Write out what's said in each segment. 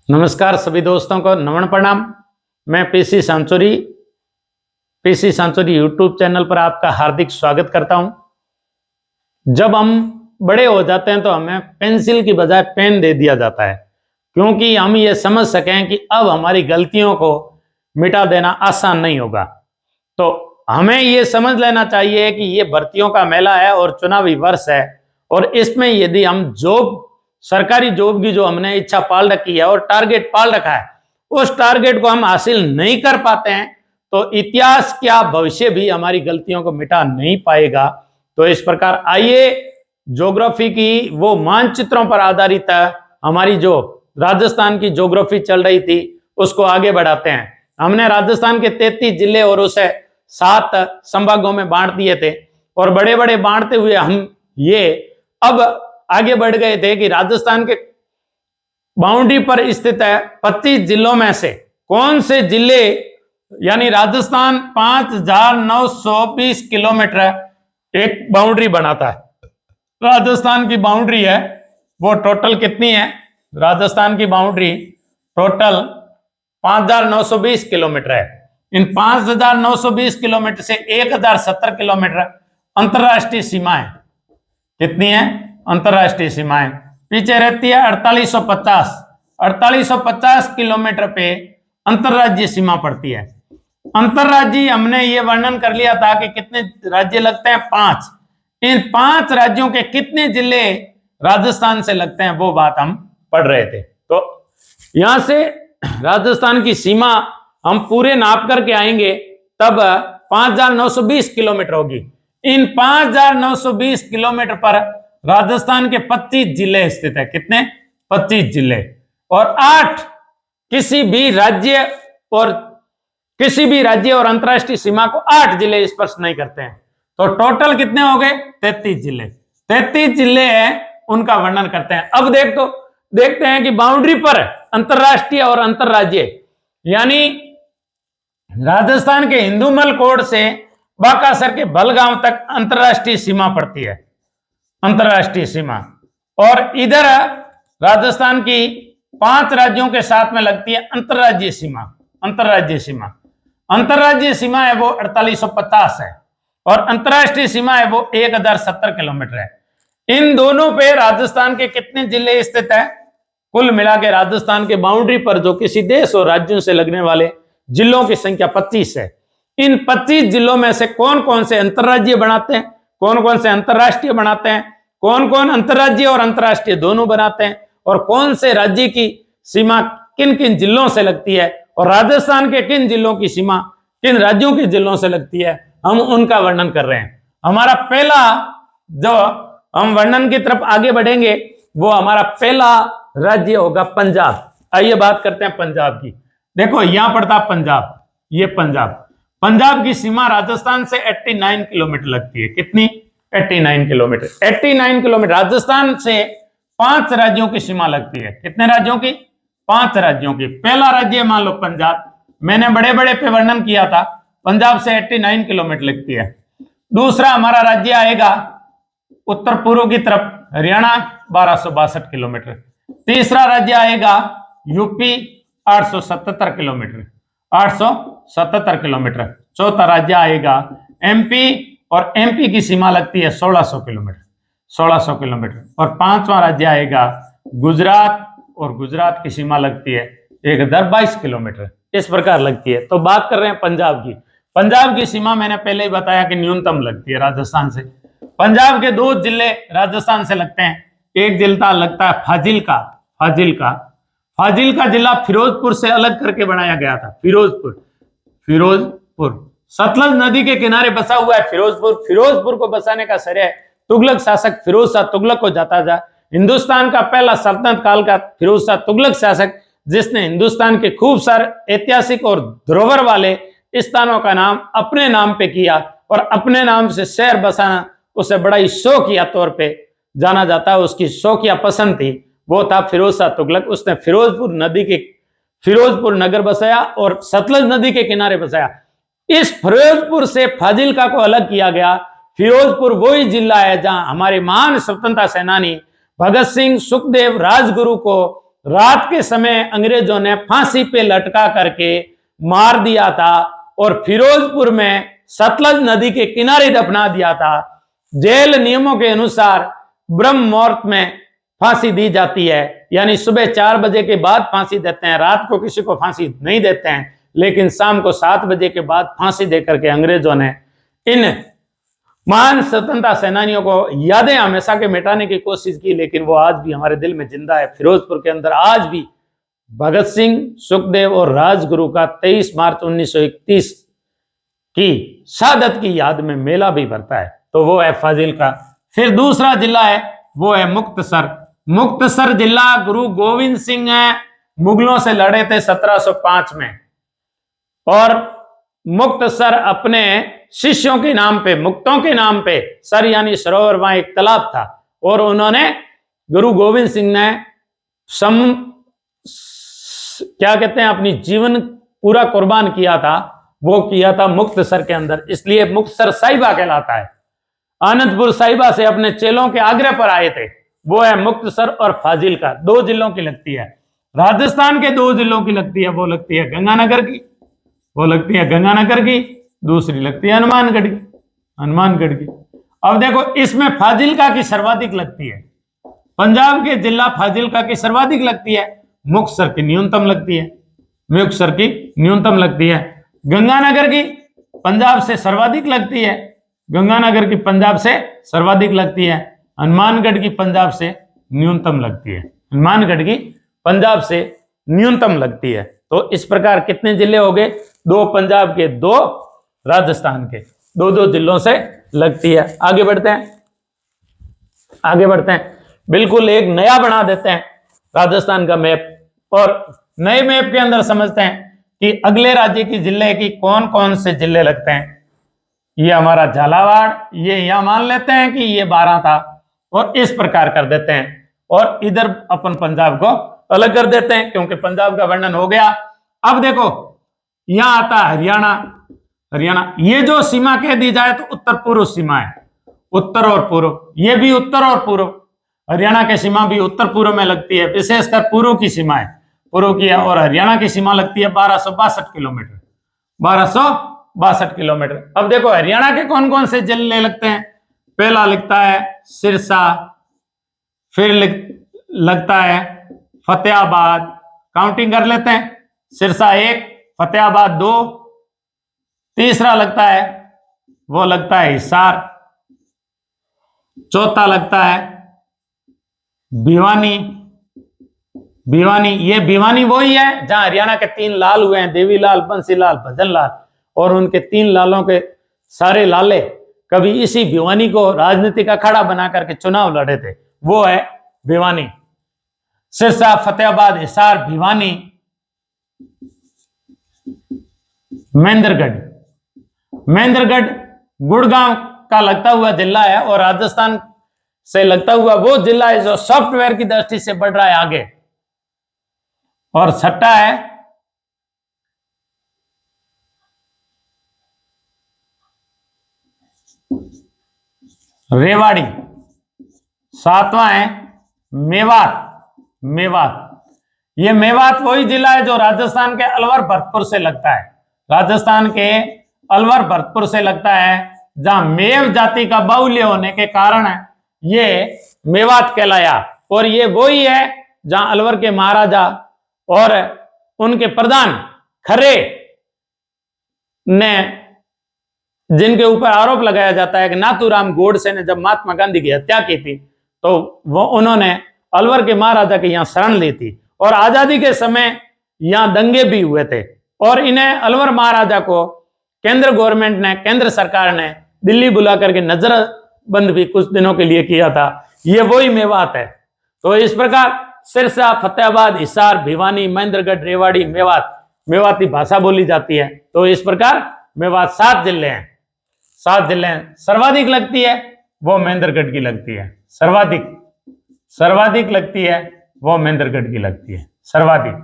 नमस्कार सभी दोस्तों को नमन प्रणाम। मैं पीसी सांचौरी यूट्यूब चैनल पर आपका हार्दिक स्वागत करता हूं। जब हम बड़े हो जाते हैं तो हमें पेंसिल की बजाय पेन दे दिया जाता है, क्योंकि हम ये समझ सकें कि अब हमारी गलतियों को मिटा देना आसान नहीं होगा। तो हमें ये समझ लेना चाहिए कि ये भर्तियों का मेला है और चुनावी वर्ष है, और इसमें यदि हम सरकारी जॉब की जो हमने इच्छा पाल रखी है और टारगेट पाल रखा है, उस टारगेट को हम हासिल नहीं कर पाते हैं तो इतिहास क्या भविष्य भी हमारी गलतियों को मिटा नहीं पाएगा। तो इस प्रकार आइए ज्योग्राफी की वो मानचित्रों पर आधारित हमारी जो राजस्थान की ज्योग्राफी चल रही थी उसको आगे बढ़ाते हैं। हमने राजस्थान के 33 जिले और उसे 7 संभागों में बांट दिए थे, और बड़े बड़े बांटते हुए हम ये अब आगे बढ़ गए थे कि राजस्थान के बाउंड्री पर स्थित है 25 जिलों में से कौन से जिले, यानी राजस्थान 5,920 किलोमीटर एक बाउंड्री बनाता है। राजस्थान की बाउंड्री है वो टोटल कितनी है? राजस्थान की बाउंड्री टोटल 5,920 किलोमीटर है। इन 5,920 किलोमीटर से 1,070 किलोमीटर अंतरराष्ट्रीय सीमा है। कितनी है अंतरराष्ट्रीय सीमाएं? पीछे रहती है 4850 किलोमीटर पे अंतरराज्यीय सीमा पड़ती है। अंतरराज्यीय हमने ये वर्णन कर लिया था कि कितने राज्य लगते हैं, 5। इन 5 राज्यों के कितने जिले राजस्थान से लगते हैं वो बात हम पढ़ रहे थे। तो यहां से राजस्थान की सीमा हम पूरे नाप करके आएंगे तब 5,920 किलोमीटर होगी। इन 5,920 किलोमीटर पर राजस्थान के 25 जिले स्थित है। कितने? 25 जिले, और 8 किसी भी राज्य और अंतरराष्ट्रीय सीमा को 8 जिले स्पर्श नहीं करते हैं। तो टोटल कितने हो गए? 33 जिले। 33 जिले हैं, उनका वर्णन करते हैं। अब देखते हैं कि बाउंड्री पर अंतरराष्ट्रीय और अंतरराज्य, यानी राजस्थान के हिंदूमल कोट से बाकासर के भलगांव तक अंतरराष्ट्रीय सीमा पड़ती है, अंतरराष्ट्रीय सीमा। और इधर राजस्थान की 5 राज्यों के साथ में लगती है अंतरराज्यीय सीमा। अंतरराज्यीय सीमा है वो 4850 है, और अंतरराष्ट्रीय सीमा है वो 1,070 किलोमीटर है। इन दोनों पे राजस्थान के कितने जिले स्थित है? कुल मिला के राजस्थान के बाउंड्री पर जो किसी देश और राज्यों से लगने वाले जिलों की संख्या 25 है। इन 25 जिलों में से कौन कौन से अंतरराज्यीय बनाते हैं, कौन कौन से अंतरराष्ट्रीय बनाते हैं, कौन कौन अंतरराज्यीय और अंतरराष्ट्रीय दोनों बनाते हैं, और कौन से राज्य की सीमा किन किन जिलों से लगती है, और राजस्थान के किन जिलों की सीमा किन राज्यों के जिलों से लगती है, हम उनका वर्णन कर रहे हैं। हमारा पहला जो हम वर्णन की तरफ आगे बढ़ेंगे वो हमारा पहला राज्य होगा पंजाब। आइए बात करते हैं पंजाब की। देखो यहां पड़ता पंजाब, ये पंजाब की सीमा राजस्थान से 89 किलोमीटर लगती है। कितनी? 89 किलोमीटर। 89 किलोमीटर राजस्थान से 5 राज्यों की सीमा लगती है। कितने राज्यों की? 5 राज्यों की। पहला राज्य मान लो पंजाब, मैंने बड़े बड़े पे वर्णन किया था, पंजाब से 89 किलोमीटर लगती है। दूसरा हमारा राज्य आएगा उत्तर पूर्व की तरफ, हरियाणा 1262 किलोमीटर। तीसरा राज्य आएगा यूपी 877 किलोमीटर, 877 किलोमीटर। चौथा राज्य आएगा एमपी, और एमपी की सीमा लगती है 1600 किलोमीटर, 1600 किलोमीटर। और 5वां राज्य आएगा गुजरात, और गुजरात की सीमा लगती है 1022 किलोमीटर। इस प्रकार लगती है। तो बात कर रहे हैं पंजाब की। पंजाब की सीमा मैंने पहले ही बताया कि न्यूनतम लगती है राजस्थान से। पंजाब के 2 जिले राजस्थान से लगते हैं। एक जिला लगता है फाजिल्का जिला फिरोजपुर से अलग करके बनाया गया था। फिरोजपुर सतलज नदी के किनारे बसा हुआ है फिरोजपुर को बसाने का श्रेय तुगलक शासक फिरोज शाह तुगलक को जाता था। हिंदुस्तान का पहला सल्तनत काल का फिरोज शाह तुगलक शासक, जिसने हिंदुस्तान के खूब सारे ऐतिहासिक और धरोहर वाले स्थानों का नाम अपने नाम पे किया, और अपने नाम से शहर बसाना उसे बड़ा ही शौकिया तौर पे जाना जाता है। उसकी शौकिया पसंद थी, वो था फिरोज शाह तुगलक। उसने फिरोजपुर नगर बसाया और सतलज नदी के किनारे बसाया। इस फिरोजपुर से फाजिल्का को अलग किया गया। फिरोजपुर वही जिला है जहां हमारे महान स्वतंत्रता सेनानी भगत सिंह, सुखदेव, राजगुरु को रात के समय अंग्रेजों ने फांसी पे लटका करके मार दिया था और फिरोजपुर में सतलज नदी के किनारे दफना दिया था। जेल नियमों के अनुसार ब्रह्म मुहूर्त में फांसी दी जाती है, यानी सुबह 4 बजे के बाद फांसी देते हैं, रात को किसी को फांसी नहीं देते हैं, लेकिन शाम को 7 बजे के बाद फांसी देकर के अंग्रेजों ने इन महान स्वतंत्रता सेनानियों को यादें हमेशा के मिटाने की कोशिश की, लेकिन वो आज भी हमारे दिल में जिंदा है। फिरोजपुर के अंदर आज भी भगत सिंह, सुखदेव और राजगुरु का 23 मार्च 1931 की शहादत की याद में मेला भी भरता है, तो वो है फाजिल्का। फिर दूसरा जिला है वो है मुक्तसर। मुक्तसर जिला गुरु गोविंद सिंह मुगलों से लड़े थे 1705 में, और मुक्तसर अपने शिष्यों के नाम पे, मुक्तों के नाम पे, सर यानी सरोवर, वहां एक तालाब था, और उन्होंने गुरु गोविंद सिंह ने क्या कहते हैं अपनी जीवन पूरा कुर्बान किया था, वो किया था मुक्तसर के अंदर, इसलिए मुक्तसर साहिबा कहलाता है। आनंदपुर साहिबा से अपने चेलों के आग्रह पर आए थे, वो है मुक्तसर और फाजिल्का, 2 जिलों की लगती है। राजस्थान के 2 जिलों की लगती है, वो लगती है गंगानगर की, वो लगती है गंगानगर की, दूसरी लगती है हनुमानगढ़ की, हनुमानगढ़ की। अब देखो इसमें फाजिल्का की सर्वाधिक लगती है, पंजाब के जिला फाजिल्का की सर्वाधिक लगती है, मुक्तसर की न्यूनतम लगती है, मुक्तसर की न्यूनतम लगती है। गंगानगर की पंजाब से सर्वाधिक लगती है, गंगानगर की पंजाब से सर्वाधिक लगती है, हनुमानगढ़ की पंजाब से न्यूनतम लगती है, हनुमानगढ़ की पंजाब से न्यूनतम लगती है। तो इस प्रकार कितने जिले हो गए, 2 पंजाब के, 2 राजस्थान के, 2-2 जिलों से लगती है। आगे बढ़ते हैं, आगे बढ़ते हैं, बिल्कुल एक नया बना देते हैं राजस्थान का मैप, और नए मैप के अंदर समझते हैं कि अगले राज्य की जिले की कौन कौन से जिले लगते हैं। ये हमारा झालावाड़, ये यहां मान लेते हैं कि ये 12 था, और इस प्रकार कर देते हैं, और इधर अपन पंजाब को अलग कर देते हैं, क्योंकि पंजाब का वर्णन हो गया। अब देखो यहां आता है हरियाणा, हरियाणा ये जो सीमा कह दी जाए तो उत्तर पूर्व सीमा है, उत्तर और पूर्व, ये भी उत्तर और पूर्व, हरियाणा की सीमा भी उत्तर पूर्व में लगती है, विशेषकर पूर्व की सीमा है, पूर्व की है, और हरियाणा की सीमा लगती है 1262 किलोमीटर, 1262 किलोमीटर। अब देखो हरियाणा के कौन कौन से जिले लगते हैं, पहला लिखता है सिरसा, फिर लगता है फतेहाबाद, काउंटिंग कर लेते हैं, सिरसा 1, फतेहाबाद 2, तीसरा लगता है वो लगता है हिसार, चौथा लगता है भिवानी, भिवानी, ये भिवानी वही है जहां हरियाणा के 3 लाल हुए हैं, देवीलाल, बंसीलाल, भजनलाल, और उनके 3 लालों के सारे लाले कभी इसी भिवानी को राजनीतिक अखाड़ा बना करके चुनाव लड़े थे, वो है भिवानी। सिरसा, फतेहाबाद, हिसार, भिवानी, महेंद्रगढ़, महेंद्रगढ़ गुड़गांव का लगता हुआ जिला है, और राजस्थान से लगता हुआ वो जिला है जो सॉफ्टवेयर की दृष्टि से बढ़ रहा है आगे। और छठा है रेवाड़ी, 7वां है मेवात, मेवात, ये मेवात वही जिला है जो राजस्थान के अलवर भरतपुर से लगता है, राजस्थान के अलवर भरतपुर से लगता है, जहां मेव जाति का बाहुल्य होने के कारण ये मेवात कहलाया। और ये वही है जहां अलवर के महाराजा और उनके प्रधान खरे ने, जिनके ऊपर आरोप लगाया जाता है कि नाथूराम गोडसे ने जब महात्मा गांधी की हत्या की थी, तो वो उन्होंने अलवर के महाराजा के यहाँ शरण ली थी, और आजादी के समय यहाँ दंगे भी हुए थे, और इन्हें अलवर महाराजा को केंद्र गवर्नमेंट ने, केंद्र सरकार ने दिल्ली बुला करके नजरबंद भी कुछ दिनों के लिए किया था। ये वही मेवात है। तो इस प्रकार सिरसा, फतेहाबाद, हिसार, भिवानी, महेंद्रगढ़, रेवाड़ी, मेवात, मेवाती भाषा बोली जाती है। तो इस प्रकार मेवात 7 जिले हैं, 7 जिले हैं। सर्वाधिक लगती है वो महेंद्रगढ़ की लगती है, सर्वाधिक, सर्वाधिक लगती है वो महेंद्रगढ़ की लगती है, सर्वाधिक।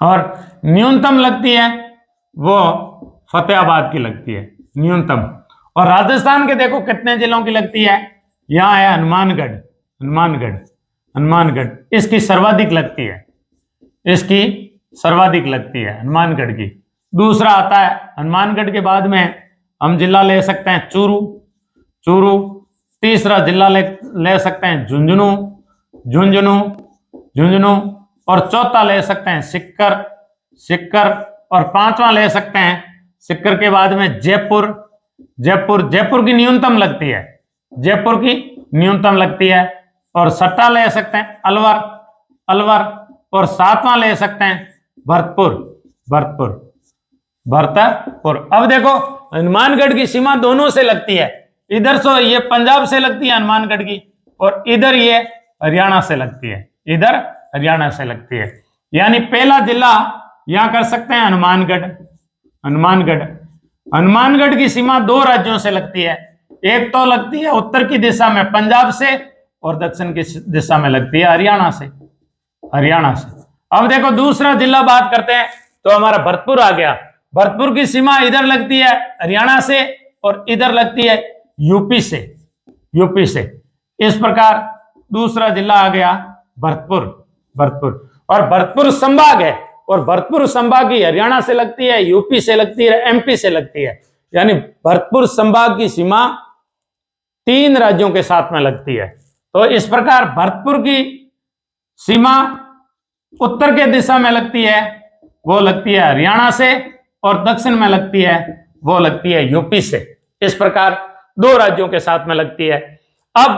और न्यूनतम लगती है वो फतेहाबाद की लगती है, न्यूनतम। और राजस्थान के देखो कितने जिलों की लगती है, यहां है हनुमानगढ़, हनुमानगढ़, हनुमानगढ़ इसकी सर्वाधिक लगती है, इसकी सर्वाधिक लगती है हनुमानगढ़ की। दूसरा आता है हनुमानगढ़ के बाद में हम जिला ले सकते हैं चूरू, चूरू। तीसरा जिला ले सकते हैं झुंझुनू, झुंझुनू, झुंझुनू। और चौथा ले सकते हैं सिक्कर, सिक्कर। और पांचवा ले सकते हैं सिक्कर के बाद में जयपुर, जयपुर। जयपुर की न्यूनतम लगती है, जयपुर की न्यूनतम लगती है। और छठा ले सकते हैं अलवर, अलवर। और सातवां ले सकते हैं भरतपुर, भरतपुर, भरतपुर। अब देखो हनुमानगढ़ की सीमा दोनों से लगती है, इधर से ये पंजाब से लगती है हनुमानगढ़ की, और इधर ये हरियाणा से लगती है, इधर हरियाणा से लगती है। यानी पहला जिला यहां कर सकते हैं हनुमानगढ़, हनुमानगढ़। हनुमानगढ़ की सीमा दो राज्यों से लगती है, एक तो लगती है उत्तर की दिशा में पंजाब से, और दक्षिण की दिशा में लगती है हरियाणा से, हरियाणा से। अब देखो दूसरा जिला बात करते हैं तो हमारा भरतपुर आ गया। भरतपुर की सीमा इधर लगती है हरियाणा से, और इधर लगती है यूपी से, यूपी से। इस प्रकार दूसरा जिला आ गया भरतपुर, भरतपुर। और भरतपुर संभाग है, और भरतपुर संभाग की हरियाणा से लगती है, यूपी से लगती है, एमपी से लगती है। यानी भरतपुर संभाग की सीमा 3 राज्यों के साथ में लगती है। तो इस प्रकार भरतपुर की सीमा उत्तर के दिशा में लगती है, वो लगती है हरियाणा से, और दक्षिण में लगती है, वो लगती है यूपी से। इस प्रकार 2 राज्यों के साथ में लगती है। अब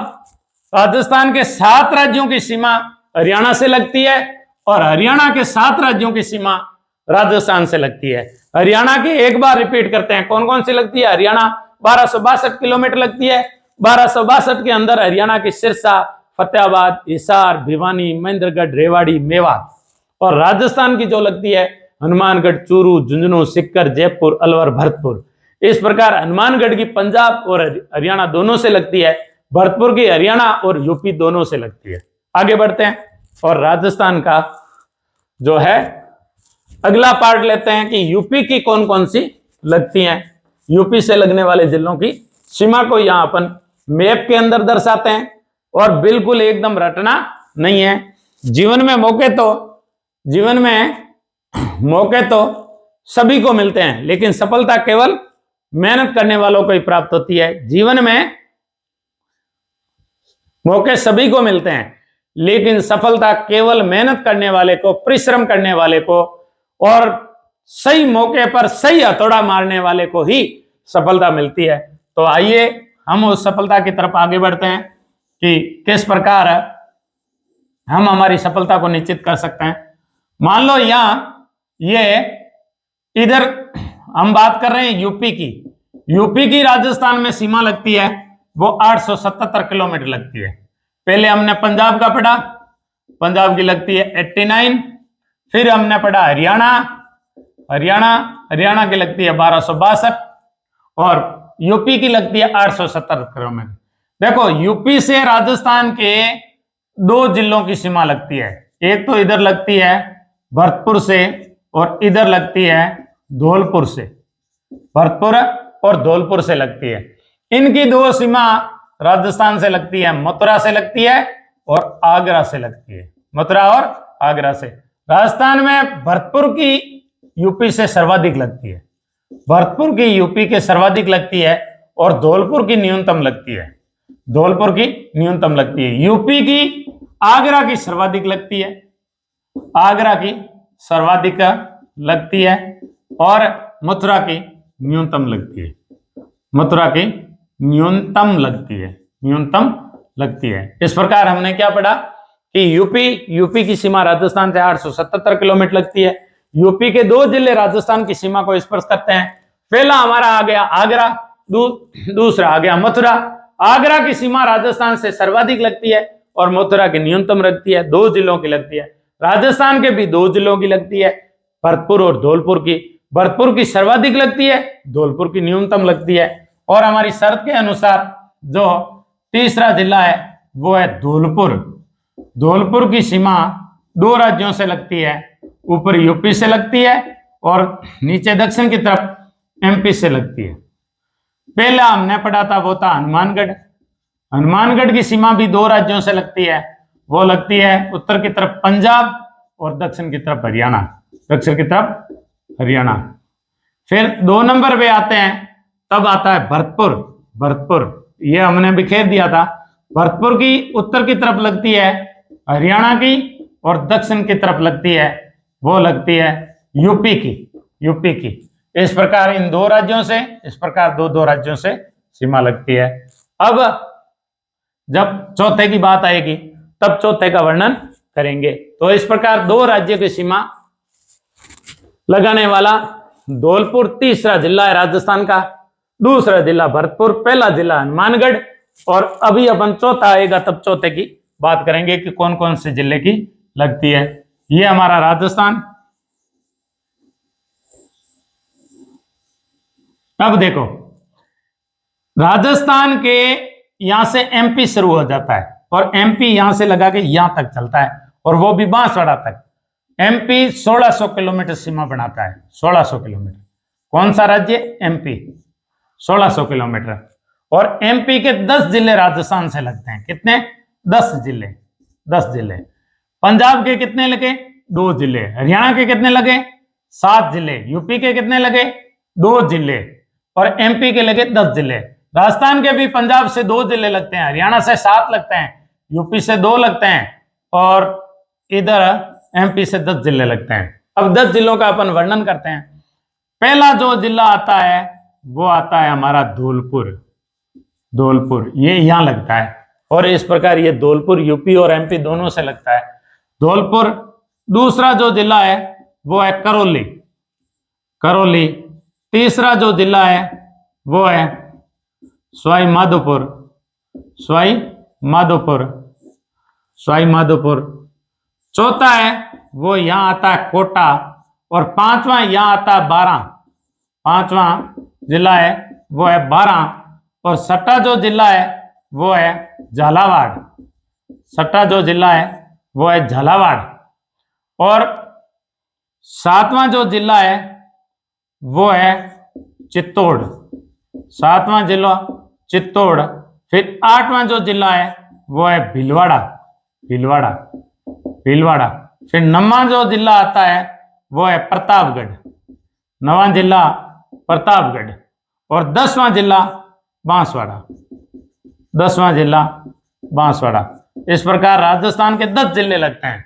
राजस्थान के 7 राज्यों की सीमा हरियाणा से लगती है, और हरियाणा के 7 राज्यों की सीमा राजस्थान से लगती है। हरियाणा की एक बार रिपीट करते हैं, कौन कौन सी लगती है। हरियाणा 1262 किलोमीटर लगती है। 1262 के अंदर हरियाणा की सिरसा, फतेहाबाद, हिसार, भिवानी, महेंद्रगढ़, रेवाड़ी, मेवात। और राजस्थान की जो लगती है हनुमानगढ़, चूरू, झुंझुनू, सिक्कर, जयपुर, अलवर, भरतपुर। इस प्रकार हनुमानगढ़ की पंजाब और हरियाणा दोनों से लगती है, भरतपुर की हरियाणा और यूपी दोनों से लगती है। आगे बढ़ते हैं और राजस्थान का जो है अगला पार्ट लेते हैं कि यूपी की कौन कौन सी लगती हैं। यूपी से लगने वाले जिलों की सीमा को यहां अपन मैप के अंदर दर्शाते हैं, और बिल्कुल एकदम रटना नहीं है। जीवन में मौके तो सभी को मिलते हैं, लेकिन सफलता केवल मेहनत करने वालों को ही प्राप्त होती है। जीवन में मौके सभी को मिलते हैं, लेकिन सफलता केवल मेहनत करने वाले को, परिश्रम करने वाले को, और सही मौके पर सही हथौड़ा मारने वाले को ही सफलता मिलती है। तो आइए हम उस सफलता की तरफ आगे बढ़ते हैं कि किस प्रकार हम हमारी सफलता को निश्चित कर सकते हैं। मान लो यहां ये इधर हम बात कर रहे हैं यूपी की। यूपी की राजस्थान में सीमा लगती है वो 877 किलोमीटर लगती है। पहले हमने पंजाब का पढ़ा, पंजाब की लगती है 89। फिर हमने पढ़ा हरियाणा, हरियाणा की लगती है 1262, और यूपी की लगती है 870 किलोमीटर। देखो यूपी से राजस्थान के 2 जिलों की सीमा लगती है, एक तो इधर लगती है भरतपुर से, और इधर लगती है धौलपुर से। भरतपुर और धौलपुर से लगती है। इनकी 2 सीमा राजस्थान से लगती है, मथुरा से लगती है और आगरा से लगती है, मथुरा और आगरा से। राजस्थान में भरतपुर की यूपी से सर्वाधिक लगती है, भरतपुर की यूपी के सर्वाधिक लगती है, और धौलपुर की न्यूनतम लगती है, धौलपुर की न्यूनतम लगती है। यूपी की आगरा की सर्वाधिक लगती है, आगरा की सर्वाधिक लगती है, और मथुरा की न्यूनतम लगती है, मथुरा की न्यूनतम लगती है, न्यूनतम लगती है। इस प्रकार हमने क्या पढ़ा कि यूपी की सीमा राजस्थान से 877 किलोमीटर लगती है। यूपी के 2 जिले राजस्थान की सीमा को स्पर्श करते हैं। पहला हमारा आ गया आगरा, दूसरा आ गया मथुरा। आगरा की सीमा राजस्थान से सर्वाधिक लगती है, और मथुरा की न्यूनतम लगती है, 2 जिलों की लगती है। राजस्थान के भी 2 जिलों की लगती है, भरतपुर और धौलपुर की। भरतपुर की सर्वाधिक लगती है, धौलपुर की न्यूनतम लगती है। और हमारी शर्त के अनुसार जो तीसरा जिला है वो है धौलपुर। धौलपुर की सीमा 2 राज्यों से लगती है, ऊपर यूपी से लगती है और नीचे दक्षिण की तरफ एमपी से लगती है। पहला हमने पढ़ा था वो था हनुमानगढ़। हनुमानगढ़ की सीमा भी 2 राज्यों से लगती है, वो लगती है उत्तर की तरफ पंजाब और दक्षिण की तरफ हरियाणा, दक्षिण की तरफ हरियाणा। फिर 2 नंबर पे आते हैं, तब आता है भरतपुर। भरतपुर ये हमने बिखेर दिया था। भरतपुर की उत्तर की तरफ लगती है हरियाणा की और दक्षिण की तरफ लगती है, वो लगती है यूपी की, यूपी की। इस प्रकार इन 2 राज्यों से, इस प्रकार 2-2 राज्यों से सीमा लगती है। अब जब चौथे की बात आएगी तब चौथे का वर्णन करेंगे। तो इस प्रकार 2 राज्यों की सीमा लगाने वाला धौलपुर तीसरा जिला है राजस्थान का, दूसरा जिला भरतपुर, पहला जिला हनुमानगढ़। और अभी अपन चौथा आएगा तब चौथे की बात करेंगे कि कौन कौन से जिले की लगती है। ये हमारा राजस्थान। अब देखो राजस्थान के यहां से एमपी शुरू हो जाता है और एमपी यहां से लगा के यहां तक चलता है और वो भी बांसवाड़ा तक। एमपी 1600 किलोमीटर सीमा बनाता है, 1600 किलोमीटर। कौन सा राज्य? MP, 1600 kilometre. और एमपी के 10 जिले राजस्थान से लगते हैं। कितने? 10 जिले, 10 जिले। पंजाब के कितने लगे? 2 जिले। हरियाणा के कितने लगे? 7 जिले। यूपी के कितने लगे? 2 जिले। और एमपी के लगे 10 जिले। राजस्थान के भी पंजाब से 2 जिले लगते हैं, हरियाणा से 7 लगते हैं, यूपी से 2 लगते हैं और इधर एमपी से 10 जिले लगते हैं। अब 10 जिलों का अपन वर्णन करते हैं। पहला जो जिला आता है वो आता है हमारा धौलपुर। धौलपुर ये यहां लगता है और इस प्रकार ये धौलपुर यूपी और एमपी दोनों से लगता है, धौलपुर। दूसरा जो जिला है वो है करौली, करौली। तीसरा जो जिला है वो है सवाई माधोपुर, सवाई माधोपुर, सवाई माधोपुर। चौथा है वो यहां आता है कोटा और पांचवा यहां आता है 12। पांचवा जिला है वो है 12 और छठा जो जिला है वो है झालावाड़। छठा जो जिला है वो है झालावाड़ और 7वां जो जिला है वो है चित्तौड़, 7वां जिला चित्तौड़। फिर 8वां जो जिला है वो है भीलवाड़ा, भीलवाड़ा, भीलवाड़ा। फिर 9वां जो जिला आता है वो है प्रतापगढ़, 9वां जिला प्रतापगढ़। और 10वां जिला बांसवाड़ा, 10वां जिला बांसवाड़ा। इस प्रकार राजस्थान के 10 जिले लगते हैं।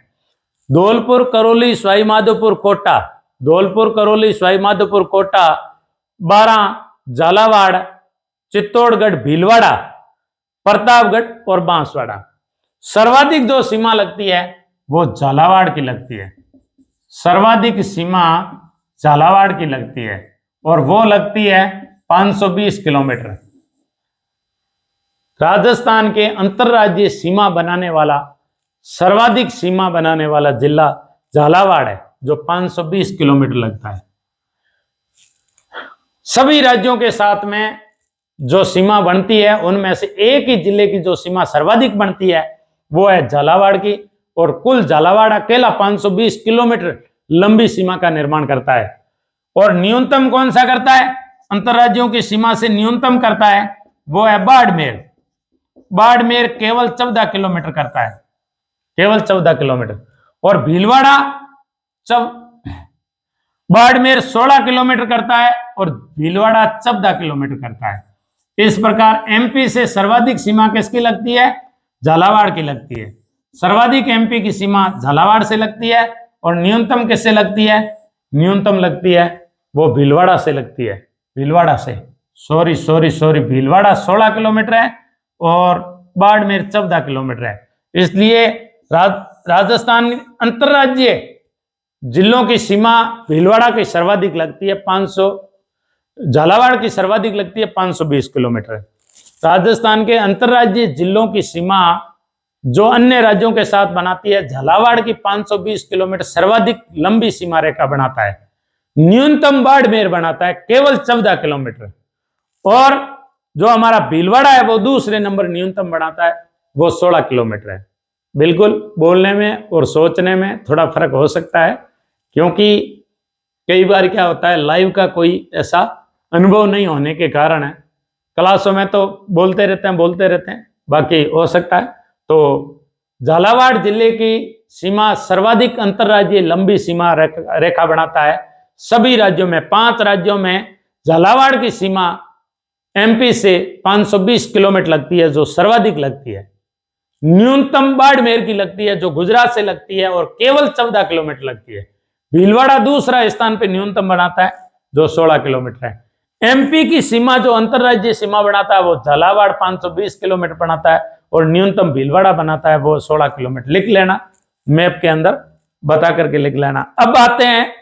धौलपुर, करौली, सवाई माधोपुर, कोटा। धौलपुर, करौली, सवाई माधोपुर, कोटा। 12 झालावाड़, चित्तौड़गढ़, भीलवाड़ा, प्रतापगढ़ और बांसवाड़ा। सर्वाधिक जो सीमा लगती है वो झालावाड़ की लगती है, सर्वाधिक सीमा झालावाड़ की लगती है और वो लगती है 520 किलोमीटर। राजस्थान के अंतरराज्यीय सीमा बनाने वाला, सर्वाधिक सीमा बनाने वाला जिला झालावाड़ है जो 520 किलोमीटर लगता है। सभी राज्यों के साथ में जो सीमा बनती है उनमें से एक ही जिले की जो सीमा सर्वाधिक बनती है वो है झालावाड़ की और कुल झालावाड़ अकेला 520 किलोमीटर लंबी सीमा का निर्माण करता है। और न्यूनतम कौन सा करता है? अंतरराज्यों की सीमा से न्यूनतम करता है वो है बाड़मेर। बाड़मेर केवल 14 किलोमीटर करता है, केवल 14 किलोमीटर। और भीलवाड़ा बाड़मेर 16 किलोमीटर करता है और भीलवाड़ा 14 किलोमीटर करता है। इस प्रकार एमपी से सर्वाधिक सीमा किसकी लगती है? झालावाड़ की लगती है। सर्वाधिक एमपी की सीमा झालावाड़ से लगती है और न्यूनतम किससे लगती है? न्यूनतम लगती है वो भीलवाड़ा से लगती है, भीलवाड़ा से। सॉरी भीलवाड़ा 16 किलोमीटर है और बाड़मेर 14 किलोमीटर है। इसलिए राजस्थान अंतरराज्यीय जिलों की सीमा भीलवाड़ा की सर्वाधिक लगती है 500, झालावाड़ की सर्वाधिक लगती है 520 किलोमीटर। राजस्थान के अंतरराज्यीय जिलों की सीमा जो अन्य राज्यों के साथ बनाती है, झालावाड़ की 520 किलोमीटर सर्वाधिक लंबी सीमा रेखा बनाता है। न्यूनतम बाड़मेर बनाता है केवल 14 किलोमीटर और जो हमारा भीलवाड़ा है वो दूसरे नंबर न्यूनतम बनाता है, वो 16 किलोमीटर है। बिल्कुल बोलने में और सोचने में थोड़ा फर्क हो सकता है क्योंकि कई बार क्या होता है लाइव का कोई ऐसा अनुभव नहीं होने के कारण है। क्लासों में तो बोलते रहते हैं, बाकी हो सकता है तो झालावाड़ जिले की सीमा सर्वाधिक अंतर्राज्यीय लंबी सीमा रेखा बनाता है। सभी राज्यों में 5 राज्यों में झालावाड़ की सीमा एमपी से 520 किलोमीटर लगती है, जो सर्वाधिक लगती है। न्यूनतम बाड़मेर की लगती है, जो गुजरात से लगती है, और केवल 14 किलोमीटर लगती है। भीलवाड़ा दूसरा स्थान पे न्यूनतम बनाता है, जो 16 किलोमीटर है। एमपी की सीमा जो अंतरराज्यीय सीमा बनाता है वो झालावाड़ 520 किलोमीटर बनाता है, और न्यूनतम भीलवाड़ा बनाता है वो 16 किलोमीटर। लिख लेना, मैप के अंदर बता करके लिख लेना। अब आते हैं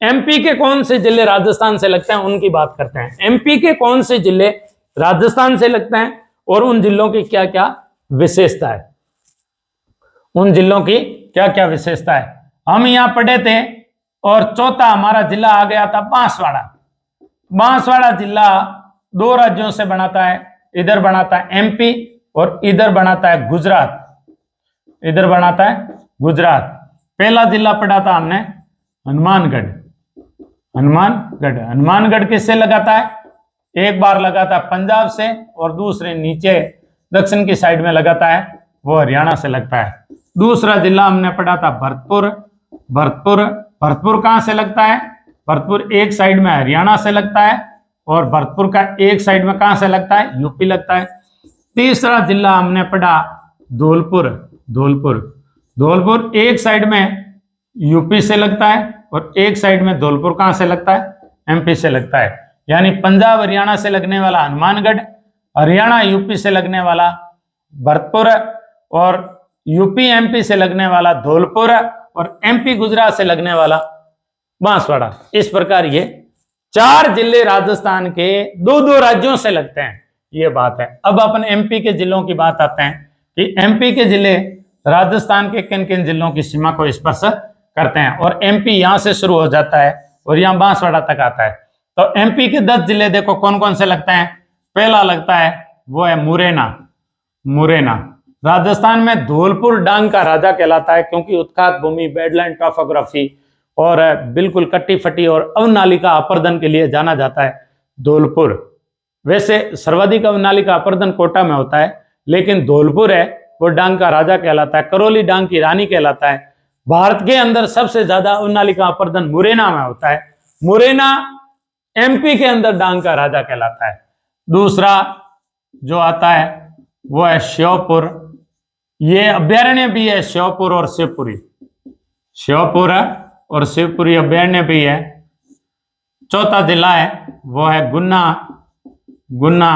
एमपी के कौन से जिले राजस्थान से लगते हैं, उनकी बात करते हैं। एमपी के कौन से जिले राजस्थान से लगते हैं और उन जिलों की क्या क्या विशेषता है, उन जिलों की क्या क्या विशेषता है, हम यहां पढ़े थे। और चौथा हमारा जिला आ गया था बांसवाड़ा। बांसवाड़ा जिला 2 राज्यों से बनाता है, इधर बनाता है एमपी और इधर बनाता है गुजरात, इधर बनाता है गुजरात। पहला जिला पढ़ा था हमने हनुमानगढ़। हनुमानगढ़, हनुमानगढ़ किससे लगाता है, एक बार लगाता है पंजाब से, और दूसरे नीचे दक्षिण की साइड में लगाता है वो हरियाणा से लगता है। दूसरा जिला हमने पढ़ा था भरतपुर। भरतपुर, भरतपुर कहां से लगता है, भरतपुर एक साइड में हरियाणा से लगता है, और भरतपुर का एक साइड में कहां से लगता है, यूपी लगता है। तीसरा जिला हमने पढ़ा धौलपुर। धौलपुर, धौलपुर एक साइड में यूपी से लगता है, और एक साइड में धौलपुर कहां से लगता है, एमपी से लगता है। यानी पंजाब हरियाणा से लगने वाला हनुमानगढ़, हरियाणा यूपी से लगने वाला भरतपुर, और यूपी एमपी से लगने वाला धौलपुर, और एमपी गुजरात से लगने वाला बांसवाड़ा। इस प्रकार ये 4 जिले राजस्थान के 2-2 राज्यों से लगते हैं, ये बात है। अब अपन एमपी के जिलों की बात आते हैं कि एमपी के जिले राजस्थान के किन किन जिलों की सीमा को स्पर्श करते हैं, और एमपी यहां से शुरू हो जाता है और यहां बांसवाड़ा तक आता है। तो एमपी के 10 जिले देखो कौन कौन से लगते हैं। पहला लगता है वो है मुरैना। मुरैना राजस्थान में धौलपुर डांग का राजा कहलाता है, क्योंकि उत्खात भूमि, बेडलैंड टॉपोग्राफी और बिल्कुल कट्टी फटी और अवनालिका अपर्दन के लिए जाना जाता है धौलपुर। वैसे सर्वाधिक अवनालिका अपर्दन कोटा में होता है, लेकिन धौलपुर है वो डांग का राजा कहलाता है, करौली डांग की रानी कहलाता है। भारत के अंदर सबसे ज्यादा अवनालिका अपर्दन मुरैना में होता है। मुरैना एमपी के अंदर डांग का राजा कहलाता है। दूसरा जो आता है वो है श्योपुर। ये अभ्यारण्य भी है, श्योपुर और शिवपुरी। श्योपुर और शिवपुरी अभ्यारण्य भी है। चौथा जिला है वो है गुन्ना। गुन्ना,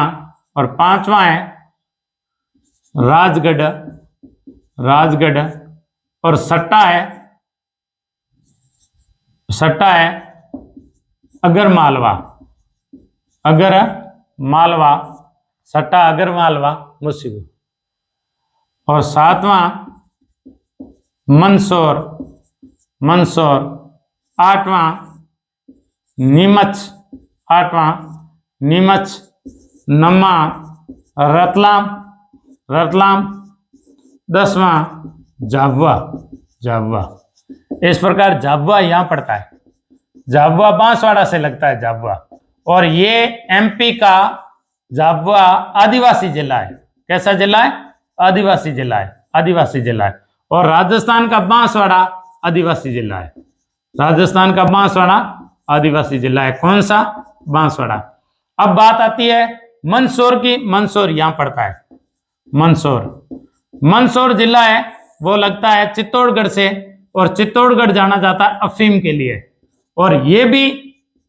और 5वां है राजगढ़। राजगढ़, और सट्टा है, सट्टा है अगर मालवा। अगर मालवा, सट्टा अगर मालवा मुसीबत। और 7वां मंदसौर। मंदसौर। 8वां नीमच। 8वां नीमच। 9वां रतलाम। रतलाम। 10वां झाबुआ। झाबुआ। इस प्रकार झाबुआ यहां पड़ता है। झाबुआ बांसवाड़ा से लगता है झाबुआ। और ये एमपी का झाबुआ आदिवासी जिला है। कैसा जिला है, आदिवासी जिला है। आदिवासी जिला है। और राजस्थान का बांसवाड़ा आदिवासी जिला है। राजस्थान का बांसवाड़ा आदिवासी जिला है। कौन सा, बांसवाड़ा। अब बात आती है मंदसौर की। मंदसौर यहां पड़ता है। मंदसौर, मंदसौर जिला है वो लगता है चित्तौड़गढ़ से, और चित्तौड़गढ़ जाना जाता है अफीम के लिए। और ये भी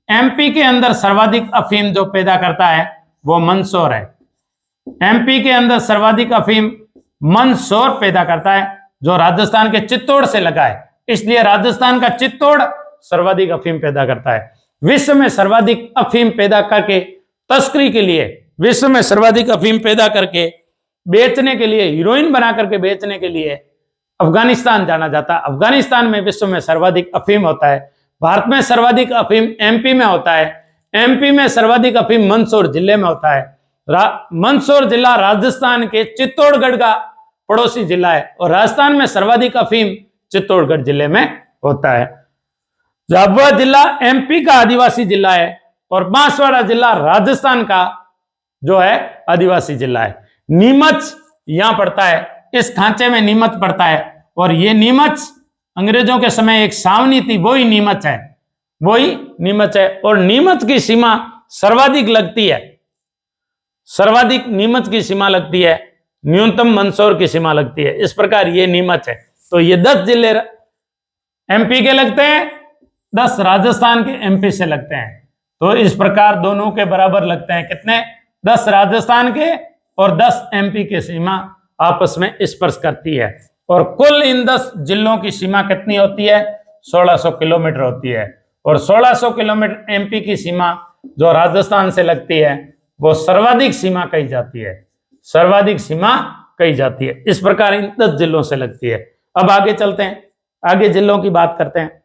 एमपी के अंदर सर्वाधिक अफीम जो पैदा करता है वो मंदसौर है। एमपी के अंदर सर्वाधिक अफीम मंदसौर पैदा करता है, जो राजस्थान के चित्तौड़ से लगा है, इसलिए राजस्थान का चित्तौड़ सर्वाधिक अफीम पैदा करता है। विश्व में सर्वाधिक अफीम पैदा करके तस्करी के लिए, विश्व में सर्वाधिक अफीम पैदा करके बेचने के लिए, हीरोइन बना करके बेचने के लिए अफगानिस्तान जाना जाता है। अफगानिस्तान में विश्व में सर्वाधिक अफीम होता है। भारत में सर्वाधिक अफीम एमपी में होता है। एमपी में सर्वाधिक अफीम मंदसौर जिले में होता है। मंदसौर जिला राजस्थान के चित्तौड़गढ़ का पड़ोसी जिला है, और राजस्थान में सर्वाधिक अफीम चित्तौड़गढ़ जिले में होता है। झाबुआ जिला एमपी का आदिवासी जिला है, और बांसवाड़ा जिला राजस्थान का जो है आदिवासी जिला है। नीमच यहां पड़ता है इस खांचे में नीमच पड़ता है, और ये नीमच अंग्रेजों के समय एक छावनी थी, वही नीमच है, वही नीमच है। और नीमच की सीमा सर्वाधिक लगती है, सर्वाधिक नीमच की सीमा लगती है, न्यूनतम मंदसौर की सीमा लगती है। इस प्रकार ये नीमच है। तो ये 10 जिले एमपी के लगते हैं, 10 राजस्थान के एमपी से लगते हैं। तो इस प्रकार दोनों के बराबर लगते हैं। कितने? 10 राजस्थान के और 10 एमपी के सीमा आपस में स्पर्श करती है। और कुल इन 10 जिलों की सीमा कितनी होती है? 1600 किलोमीटर होती है। और 1600 किलोमीटर एमपी की सीमा जो राजस्थान से लगती है वो सर्वाधिक सीमा कही जाती है, सर्वाधिक सीमा कही जाती है। इस प्रकार इन 10 जिलों से लगती है। अब आगे चलते हैं, आगे जिलों की बात करते हैं,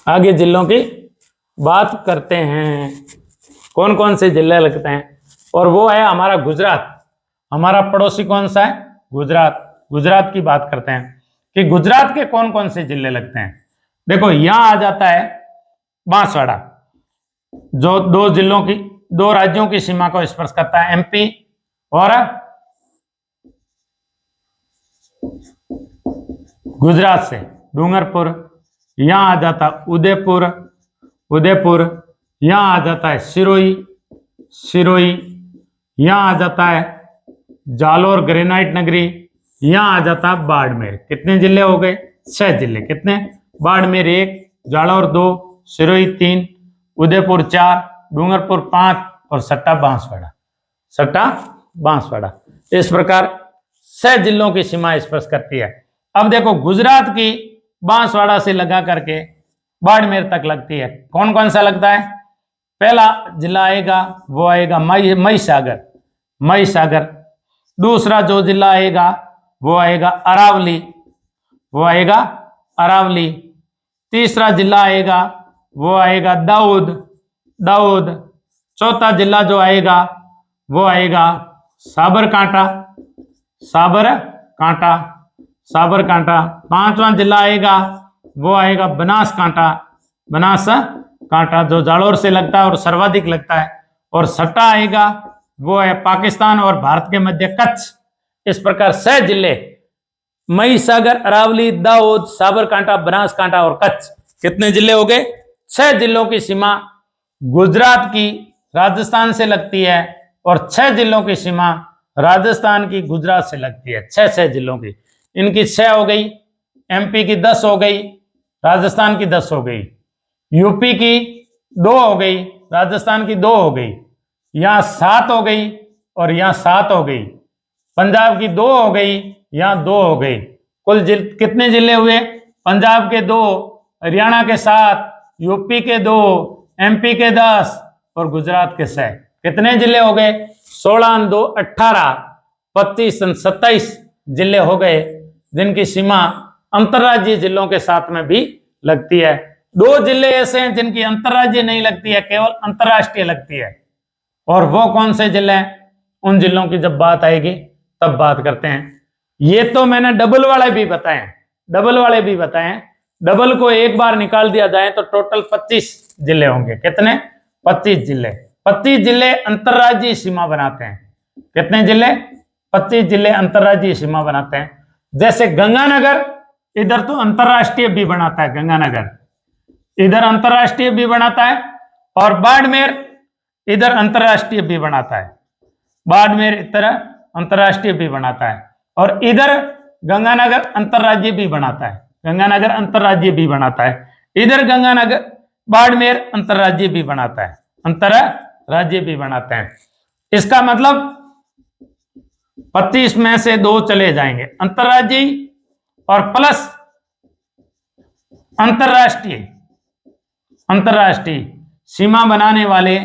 आगे जिलों की बात करते हैं। कौन कौन से जिले लगते हैं? और वो है हमारा गुजरात। हमारा पड़ोसी कौन सा है? गुजरात। गुजरात की बात करते हैं कि गुजरात के कौन कौन से जिले लगते हैं। देखो यहां आ जाता है बांसवाड़ा, जो 2 जिलों की, 2 राज्यों की सीमा को स्पर्श करता है, एमपी और गुजरात से। डूंगरपुर, यहां आ जाता उदयपुर, उदयपुर, यहां आ जाता है सिरोही, सिरोही, यहां आ जाता है जालोर ग्रेनाइट नगरी, यहां आ जाता है बाड़मेर। कितने जिले हो गए? 6 जिले। कितने? बाड़मेर 1, जालोर 2, सिरोही 3, उदयपुर 4, डूंगरपुर 5 और सट्टा बांसवाड़ा, सट्टा बांसवाड़ा। इस प्रकार 6 जिलों की सीमा स्पर्श करती है। अब देखो गुजरात की बांसवाड़ा से लगा करके बाड़मेर तक लगती है। कौन कौन सा लगता है? पहला जिला आएगा वो आएगा महिसागर, महिसागर। दूसरा जो जिला आएगा वो आएगा अरावली, वो आएगा अरावली। तीसरा जिला आएगा वो आएगा दाऊद, दाऊद। चौथा जिला जो आएगा वो आएगा साबरकांठा, साबरकांठा, साबरकांठा। पांचवा जिला आएगा वो आएगा बनासकांठा, बनासकांठा, जो जालोर से लगता है और सर्वाधिक लगता है। और सट्टा आएगा वो है पाकिस्तान और भारत के मध्य कच्छ। इस प्रकार 6 जिले, महिसागर, अरावली, दाऊद, साबरकांठा, बनासकांठा और कच्छ। कितने जिले हो गए? 6 जिलों की सीमा गुजरात की राजस्थान से लगती है और 6 जिलों की सीमा राजस्थान की गुजरात से लगती है। 6 जिलों की, इनकी 6 हो गई, एमपी की 10 हो गई, राजस्थान की 10 हो गई, यूपी की 2 हो गई, राजस्थान की 2 हो गई, यहां 7 हो गई और यहां 7 हो गई, पंजाब की 2 हो गई, यहां 2 हो गई। कुल कितने जिले हुए? पंजाब के 2, हरियाणा के 7, यूपी के 2, एमपी के 10 और गुजरात के 6। कितने जिले हो गए? 16 2 18, 25 27 जिले हो गए, जिनकी सीमा अंतर्राज्यीय जिलों के साथ में भी लगती है। 2 जिले ऐसे हैं जिनकी अंतर्राज्यीय नहीं लगती है, केवल अंतर्राष्ट्रीय लगती है। और वो कौन से जिले हैं? उन जिलों की जब बात आएगी तब बात करते हैं। ये तो मैंने डबल वाले भी बताए, डबल वाले भी बताए। डबल को एक बार निकाल दिया जाए तो टोटल 25 जिले होंगे। कितने? 25 जिले। 25 जिले अंतर्राज्यीय सीमा बनाते हैं। कितने जिले? 25 जिले अंतर्राज्यीय सीमा बनाते हैं। जैसे गंगानगर इधर तो अंतर्राष्ट्रीय भी बनाता है, गंगानगर इधर अंतर्राष्ट्रीय भी बनाता है, और बाड़मेर इधर अंतर्राष्ट्रीय भी बनाता है, बाड़मेर इधर अंतर्राष्ट्रीय भी बनाता है, और इधर गंगानगर अंतर्राज्यीय भी बनाता है, गंगानगर अंतर्राज्यीय भी बनाता है, इधर गंगानगर बाड़मेर अंतर्राज्यीय भी बनाता है, अंतर्राज्यीय भी बनाते हैं। इसका मतलब 25 में से 2 चले जाएंगे, अंतर्राज्यीय और प्लस अंतर्राष्ट्रीय। अंतर्राष्ट्रीय सीमा बनाने वाले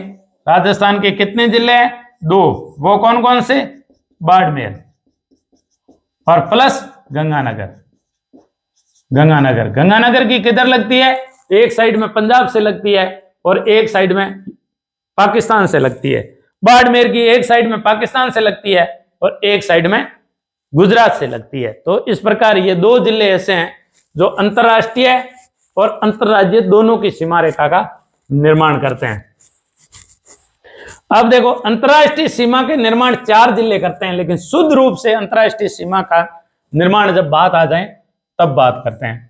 राजस्थान के कितने जिले हैं? 2। वो कौन कौन से? बाड़मेर और प्लस गंगानगर। गंगानगर, गंगानगर की किधर लगती है? एक साइड में पंजाब से लगती है और एक साइड में पाकिस्तान से लगती है। बाड़मेर की एक साइड में पाकिस्तान से लगती है और एक साइड में गुजरात से लगती है। तो इस प्रकार ये 2 जिले ऐसे हैं जो अंतर्राष्ट्रीय और अंतर्राज्यीय दोनों की सीमा रेखा का निर्माण करते हैं। अब देखो, अंतर्राष्ट्रीय सीमा के निर्माण 4 जिले करते हैं, लेकिन शुद्ध रूप से अंतर्राष्ट्रीय सीमा का निर्माण जब बात आ जाए तब बात करते हैं।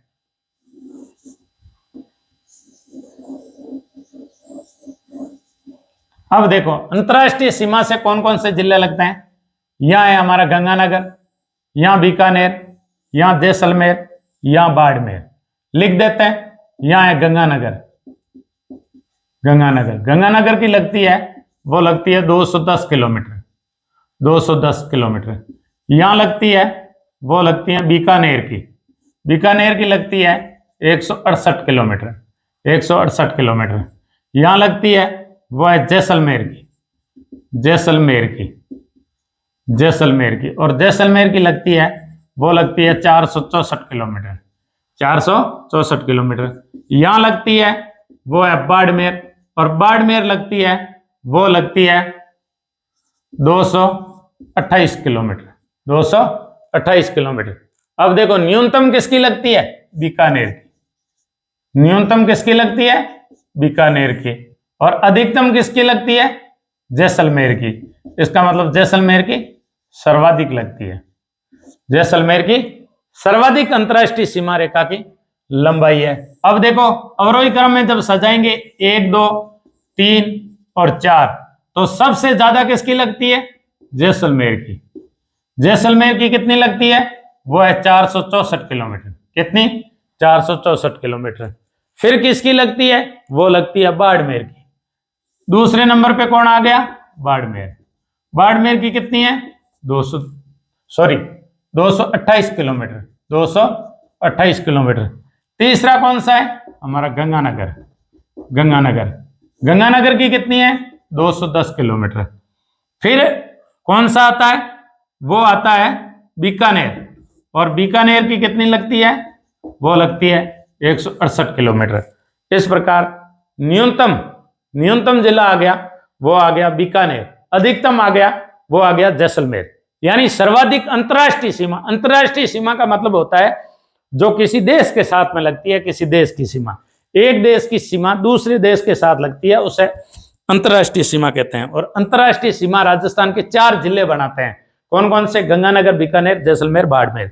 अब देखो, अंतर्राष्ट्रीय सीमा से कौन कौन से जिले लगते हैं। यहां है हमारा गंगानगर, यहां बीकानेर, यहां जैसलमेर, यहां बाड़मेर। लिख देते हैं। यहां है गंगानगर, गंगानगर, गंगानगर की लगती है, वो लगती है 210 किलोमीटर, 210 किलोमीटर। यहां लगती है, वो लगती है बीकानेर की, बीकानेर की लगती है 168 किलोमीटर, 168 किलोमीटर। यहां लगती है, वो है जैसलमेर की, जैसलमेर की, जैसलमेर की। और जैसलमेर की लगती है, वो लगती है 464 किलोमीटर, 464 किलोमीटर। यहां लगती है, वो है बाड़मेर, और बाड़मेर लगती है, वो लगती है 228 किलोमीटर, 228 किलोमीटर। अब देखो, न्यूनतम किसकी लगती है, बीकानेर की, न्यूनतम किसकी लगती है, बीकानेर की। और अधिकतम किसकी लगती है, जैसलमेर की। इसका मतलब जैसलमेर की सर्वाधिक लगती है, जैसलमेर की सर्वाधिक अंतरराष्ट्रीय सीमा रेखा की लंबाई है। अब देखो, अवरोही क्रम में जब सजाएंगे 1, 2, 3 और 4, तो सबसे ज्यादा किसकी लगती है, जैसलमेर की। जैसलमेर की कितनी लगती है, वो है 464 किलोमीटर। कितनी, 464 किलोमीटर। फिर किसकी लगती है, वो लगती है बाड़मेर की। दूसरे नंबर पे कौन आ गया, बाड़मेर। बाड़मेर की कितनी है, 228 किलोमीटर, 228 किलोमीटर। तीसरा कौन सा है, हमारा गंगानगर, गंगानगर, गंगानगर की कितनी है, 210 किलोमीटर। फिर कौन सा आता है, वो आता है बीकानेर, और बीकानेर की कितनी लगती है, वो लगती है 168 किलोमीटर। इस प्रकार न्यूनतम, न्यूनतम जिला आ गया, वो आ गया बीकानेर। अधिकतम आ गया, वो आ गया जैसलमेर। यानी सर्वाधिक अंतरराष्ट्रीय सीमा, अंतरराष्ट्रीय सीमा का मतलब होता है जो किसी देश के साथ में लगती है, किसी देश की सीमा, एक देश की सीमा दूसरे देश के साथ लगती है, उसे अंतरराष्ट्रीय सीमा कहते हैं। और अंतरराष्ट्रीय सीमा राजस्थान के 4 जिले बनाते हैं। कौन कौन से, गंगानगर, बीकानेर, जैसलमेर, बाड़मेर।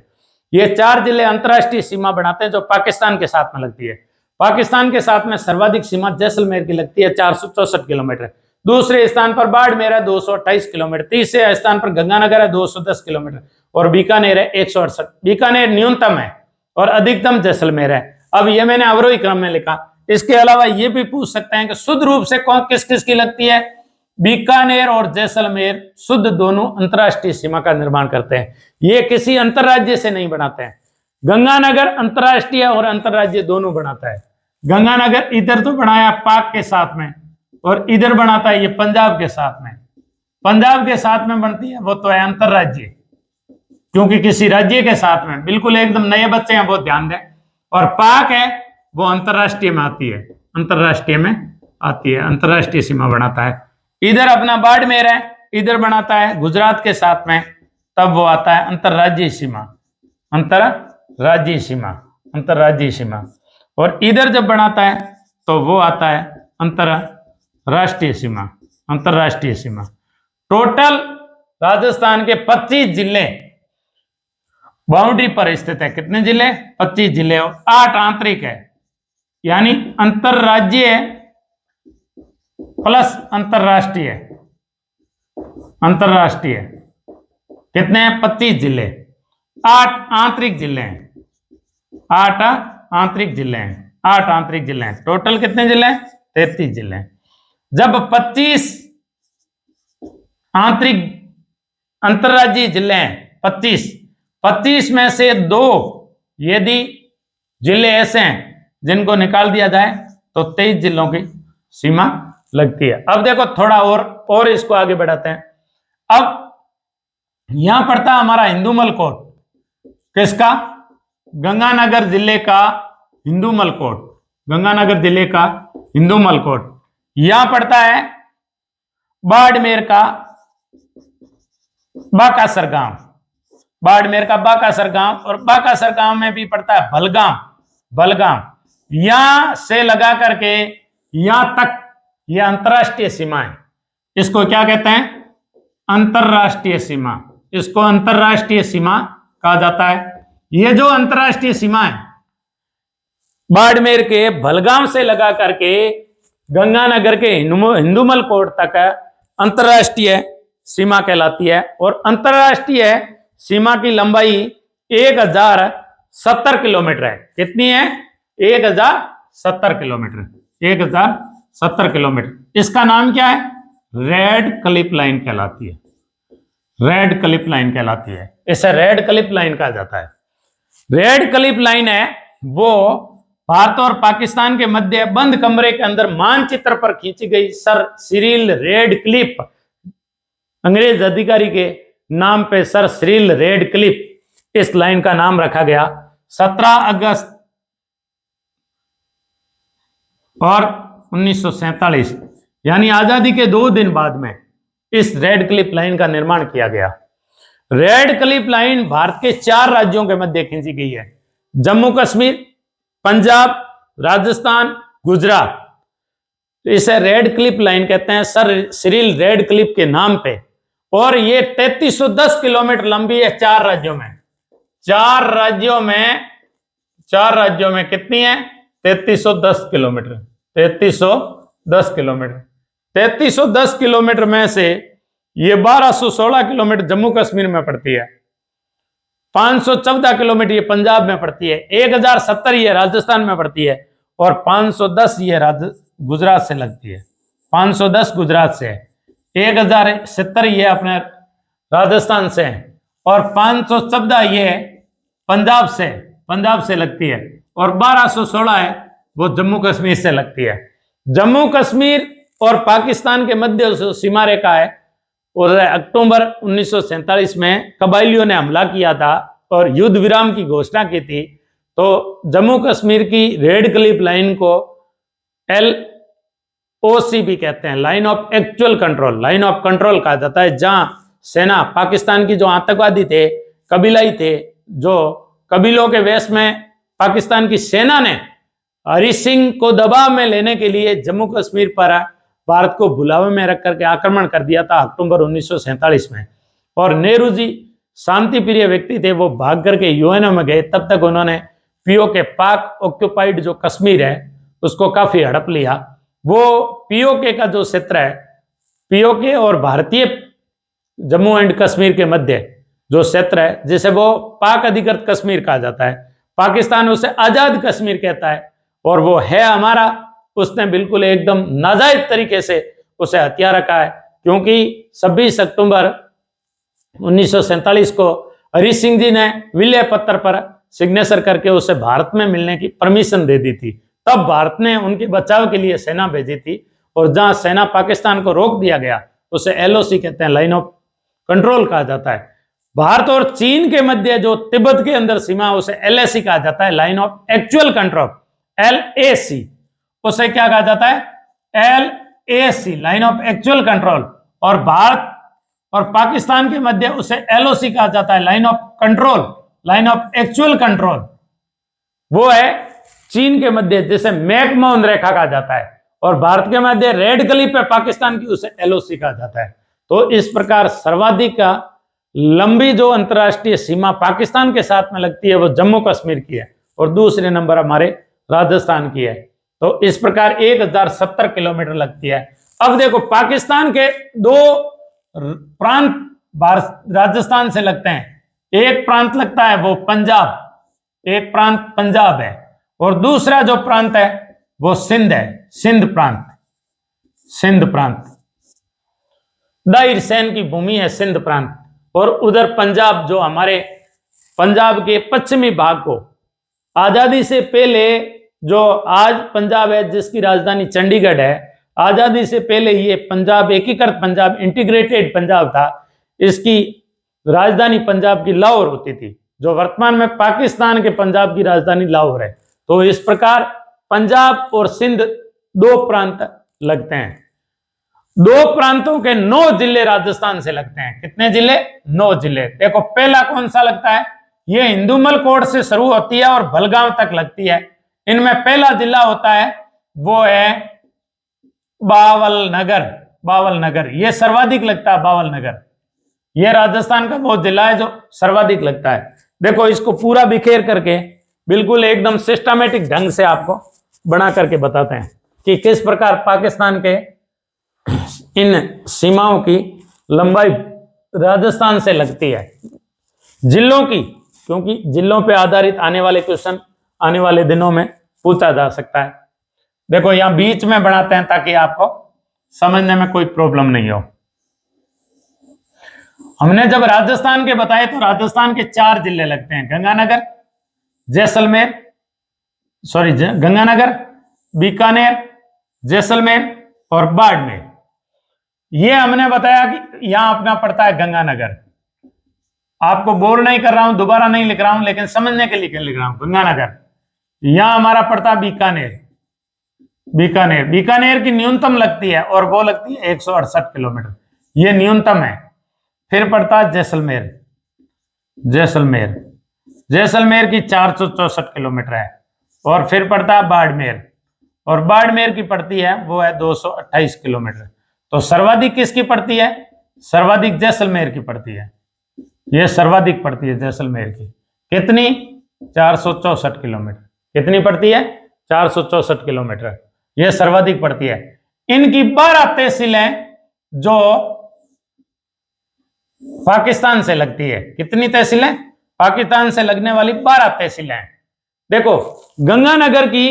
ये 4 जिले अंतरराष्ट्रीय सीमा बनाते हैं जो पाकिस्तान के साथ में लगती है। पाकिस्तान के साथ में सर्वाधिक सीमा जैसलमेर की लगती है 464 किलोमीटर। दूसरे स्थान पर बाड़मेर है 228 किलोमीटर। तीसरे स्थान पर गंगानगर है 210 किलोमीटर, और बीकानेर है 168। बीकानेर न्यूनतम है और अधिकतम जैसलमेर है। अब ये मैंने अवरोही क्रम में लिखा। इसके अलावा ये भी पूछ सकते हैं कि शुद्ध रूप से कौन किस किस की लगती है, बीकानेर और जैसलमेर शुद्ध दोनों अंतरराष्ट्रीय सीमा का निर्माण करते हैं। ये किसी अंतरराज्य से नहीं बनाते हैं। गंगानगर अंतरराष्ट्रीय और अंतरराज्य दोनों बनाता है। गंगानगर इधर तो बनाया पाक के साथ में, और इधर बनाता है ये पंजाब के साथ में। पंजाब के साथ में बनती है, वो तो है अंतरराज्य, क्योंकि किसी राज्य के साथ में, बिल्कुल एकदम नए बच्चे हैं वो ध्यान दें। और पाक है, वो अंतरराष्ट्रीय में आती है, अंतरराष्ट्रीय में आती है, अंतरराष्ट्रीय सीमा बनाता है। इधर अपना बाड़मेर है, इधर बनाता है गुजरात के साथ में, तब वो आता है अंतरराज्यीय सीमा, अंतरराज्यीय सीमा, अंतरराज्यीय सीमा। और इधर जब बनाता है तो वो आता है अंतरराष्ट्रीय सीमा, अंतरराष्ट्रीय सीमा। टोटल राजस्थान के 25 जिले बाउंड्री पर स्थित है। कितने जिले, 25 जिले, और 8 आंतरिक है, यानी अंतरराज्यीय प्लस अंतरराष्ट्रीय, अंतरराष्ट्रीय कितने हैं, 25 जिले। 8 आंतरिक जिले हैं, 8 आंतरिक जिले हैं, 8 आंतरिक जिले हैं। टोटल कितने जिले हैं, 33 जिले हैं। जब 25 आंतरिक अंतरराज्यीय जिले हैं, 25 में से 2 यदि जिले ऐसे हैं जिनको निकाल दिया जाए तो 23 जिलों की सीमा लगती है। अब देखो थोड़ा और इसको आगे बढ़ाते हैं। अब यहां पड़ता है हमारा हिंदूमल कोट, किसका, गंगानगर जिले का हिंदूमल कोट, गंगानगर जिले का हिंदूमल कोट। यहां पड़ता है बाड़मेर का बाकासर गांव, बाड़मेर का बाकासर गांव, और बाकासर गांव में भी पड़ता है बलगाम, बलगाम। यहां से लगा करके यहां तक यह अंतरराष्ट्रीय सीमा है। इसको क्या कहते हैं? अंतरराष्ट्रीय सीमा। इसको अंतरराष्ट्रीय सीमा कहा जाता है। ये जो अंतरराष्ट्रीय सीमा है, बाड़मेर के भलगांव से लगा करके गंगानगर के हिंदुमल कोट तक अंतरराष्ट्रीय सीमा कहलाती है। और अंतरराष्ट्रीय सीमा की लंबाई 1070 किलोमीटर है। कितनी है? 1070 किलोमीटर। 1070 किलोमीटर। इसका नाम क्या है? रेड क्लिफ लाइन कहलाती है। रेड क्लिफ लाइन कहलाती है। इसे रेड क्लिफ लाइन कहा जाता है। रेड क्लिफ लाइन है वो भारत और पाकिस्तान के मध्य बंद कमरे के अंदर मानचित्र पर खींची गई सर सिरिल रेडक्लिफ, अंग्रेज अधिकारी के नाम पे सर सिरिल रेडक्लिफ, इस लाइन का नाम रखा गया। 17 अगस्त और 1947 यानी आजादी के 2 दिन बाद में इस रेड क्लिफ लाइन का निर्माण किया गया। रेड क्लिफ लाइन भारत के 4 राज्यों के मध्य खींची गई है। जम्मू कश्मीर, पंजाब, राजस्थान, गुजरात। इसे रेड क्लिफ लाइन कहते हैं सर सिरिल रेड क्लिफ के नाम पे। और ये 3310 किलोमीटर लंबी है 4 राज्यों में। 4 राज्यों में कितनी है? 3310 किलोमीटर। 3310 किलोमीटर। 3310 किलोमीटर में से ये 1216 किलोमीटर जम्मू कश्मीर में पड़ती है, 514 किलोमीटर ये पंजाब में पड़ती है, 1070 ये राजस्थान में पड़ती है और 510 ये गुजरात से लगती है। 510 गुजरात से, 1070 ये अपने राजस्थान से और 514 ये पंजाब से लगती है और 1216 है वो जम्मू कश्मीर से लगती है। जम्मू कश्मीर और पाकिस्तान के मध्य सीमा रेखा है और अक्टूबर 1947 में कबाइलियों ने हमला किया था और युद्ध विराम की घोषणा की थी। तो जम्मू कश्मीर की रेड क्लिफ लाइन को LOC भी कहते हैं, line of actual control. Line of control कहा जाता है जहां सेना, पाकिस्तान की जो आतंकवादी थे, कबीलाई थे, जो कबीलों के वेश में पाकिस्तान की सेना ने हरि सिंह को दबाव में लेने के लिए जम्मू कश्मीर पर भारत को भुलावे में रख करके आक्रमण कर दिया था अक्टूबर 1947 में। और नेहरू जी शांति प्रिय व्यक्ति थे, वो भाग करके यूएनओ में गए। तब तक उन्होंने पीओके, पाक ऑक्यूपाइड जो कश्मीर है उसको काफी हड़प लिया। वो पीओके का जो क्षेत्र है, पीओके और भारतीय जम्मू एंड कश्मीर के मध्य जो क्षेत्र है, जिसे वो पाक अधिकृत कश्मीर कहा जाता है, पाकिस्तान उसे आजाद कश्मीर कहता है और वो है हमारा। उसने बिल्कुल एकदम नाजायज तरीके से उसे हथिया रखा है, क्योंकि 26 अक्टूबर 1947 को हरि सिंह जी ने विलय पत्र पर सिग्नेचर करके उसे भारत में मिलने की परमिशन दे दी थी। तब भारत ने उनके बचाव के लिए सेना भेजी थी और जहां सेना पाकिस्तान को रोक दिया गया उसे LOC कहते हैं, लाइन ऑफ कंट्रोल कहा जाता है। भारत और चीन के मध्य जो तिब्बत के अंदर सीमा उसे LAC कहा जाता है, line of actual control, LAC। उसे क्या कहा जाता है? LAC, line of actual control. और भारत और पाकिस्तान के मध्य उसे LOC कहा जाता है, line of control, line of actual control. वो है चीन के मध्य, जिसे मैकमोहन रेखा कहा जाता है। और भारत के मध्य रेड क्लिफ है पाकिस्तान की, उसे LOC कहा जाता है। तो इस प्रकार सर्वाधिक लंबी जो अंतरराष्ट्रीय सीमा पाकिस्तान के साथ में लगती है वो जम्मू कश्मीर की है और दूसरे नंबर हमारे राजस्थान की है। तो इस प्रकार 1070 किलोमीटर लगती है। अब देखो, पाकिस्तान के 2 प्रांत राजस्थान से लगते हैं। एक प्रांत लगता है वो पंजाब, एक प्रांत पंजाब है और दूसरा जो प्रांत है वो सिंध है, सिंध प्रांत। सिंध प्रांत दाहिर सैन की भूमि है सिंध प्रांत। और उधर पंजाब, जो हमारे पंजाब के पश्चिमी भाग को आजादी से पहले, जो आज पंजाब है जिसकी राजधानी चंडीगढ़ है, आजादी से पहले ये पंजाब एकीकृत पंजाब, इंटीग्रेटेड पंजाब था। इसकी राजधानी पंजाब की लाहौर होती थी, जो वर्तमान में पाकिस्तान के पंजाब की राजधानी लाहौर है। तो इस प्रकार पंजाब और सिंध 2 प्रांत लगते हैं। 2 प्रांतों के 9 जिले राजस्थान से लगते हैं। कितने जिले? 9 जिले। देखो, पहला कौन सा लगता है? ये हिंदुमल कोट से शुरू होती है और भलगांव तक लगती है। इनमें पहला जिला होता है वो है बावलनगर। बावल नगर, ये सर्वाधिक लगता है बावल नगर। ये राजस्थान का वो जिला है जो सर्वाधिक लगता है। देखो इसको पूरा बिखेर करके बिल्कुल एकदम सिस्टमेटिक ढंग से आपको बना करके बताते हैं कि किस प्रकार पाकिस्तान के इन सीमाओं की लंबाई राजस्थान से लगती है, जिलों की, क्योंकि जिलों पे आधारित आने वाले क्वेश्चन आने वाले दिनों में पूछा जा सकता है। देखो यहां बीच में बनाते हैं ताकि आपको समझने में कोई प्रॉब्लम नहीं हो। हमने जब राजस्थान के बताए तो राजस्थान के 4 जिले लगते हैं, गंगानगर, जैसलमेर, सॉरी गंगानगर, बीकानेर, जैसलमेर और बाड़मेर। ये हमने बताया कि यहां अपना पड़ता है गंगानगर। आपको बोर नहीं कर रहा हूं, दोबारा नहीं लिख रहा हूं, लेकिन समझने के लिए लिख रहा हूं। गंगानगर, यहां हमारा पड़ता है बीकानेर। बीकानेर, बीकानेर की न्यूनतम लगती है और वो लगती है 168 किलोमीटर, ये न्यूनतम है। फिर पड़ता है जैसलमेर, जैसलमेर, जैसलमेर की 464 किलोमीटर है। और फिर पड़ता है बाड़मेर, और बाड़मेर की पड़ती है वो है 228 किलोमीटर। तो सर्वाधिक किसकी पड़ती है? सर्वाधिक जैसलमेर की पड़ती है, ये सर्वाधिक पड़ती है जैसलमेर की। कितनी? 464 किलोमीटर। कितनी पड़ती है? 464 किलोमीटर, ये सर्वाधिक पड़ती है। इनकी 12 तहसीलें जो पाकिस्तान से लगती है। कितनी तहसीलें? पाकिस्तान से लगने वाली 12 तहसीलें। देखो गंगानगर की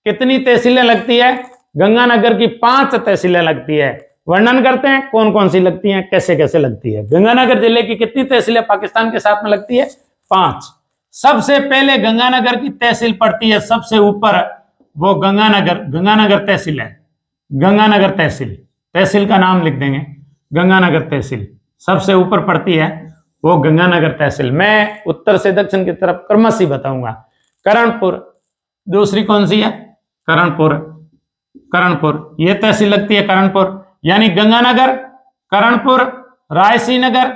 कितनी तहसीलें लगती है? गंगानगर की 5 तहसीलें लगती है। वर्णन करते हैं कौन कौन सी लगती हैं, कैसे कैसे लगती है। गंगानगर जिले की कितनी तहसीलें पाकिस्तान के साथ में लगती है? 5। सबसे पहले गंगानगर की तहसील पड़ती है सबसे ऊपर, वो गंगानगर तहसील है। गंगानगर तहसील, तहसील का नाम लिख देंगे, गंगानगर तहसील सबसे ऊपर पड़ती है, वो गंगानगर तहसील। मैं उत्तर से दक्षिण की तरफ क्रमशः बताऊंगा। करणपुर दूसरी कौन सी है? करणपुर, करणपुर ये तहसील लगती है करणपुर। यानी गंगानगर, करणपुर, रायसीनगर,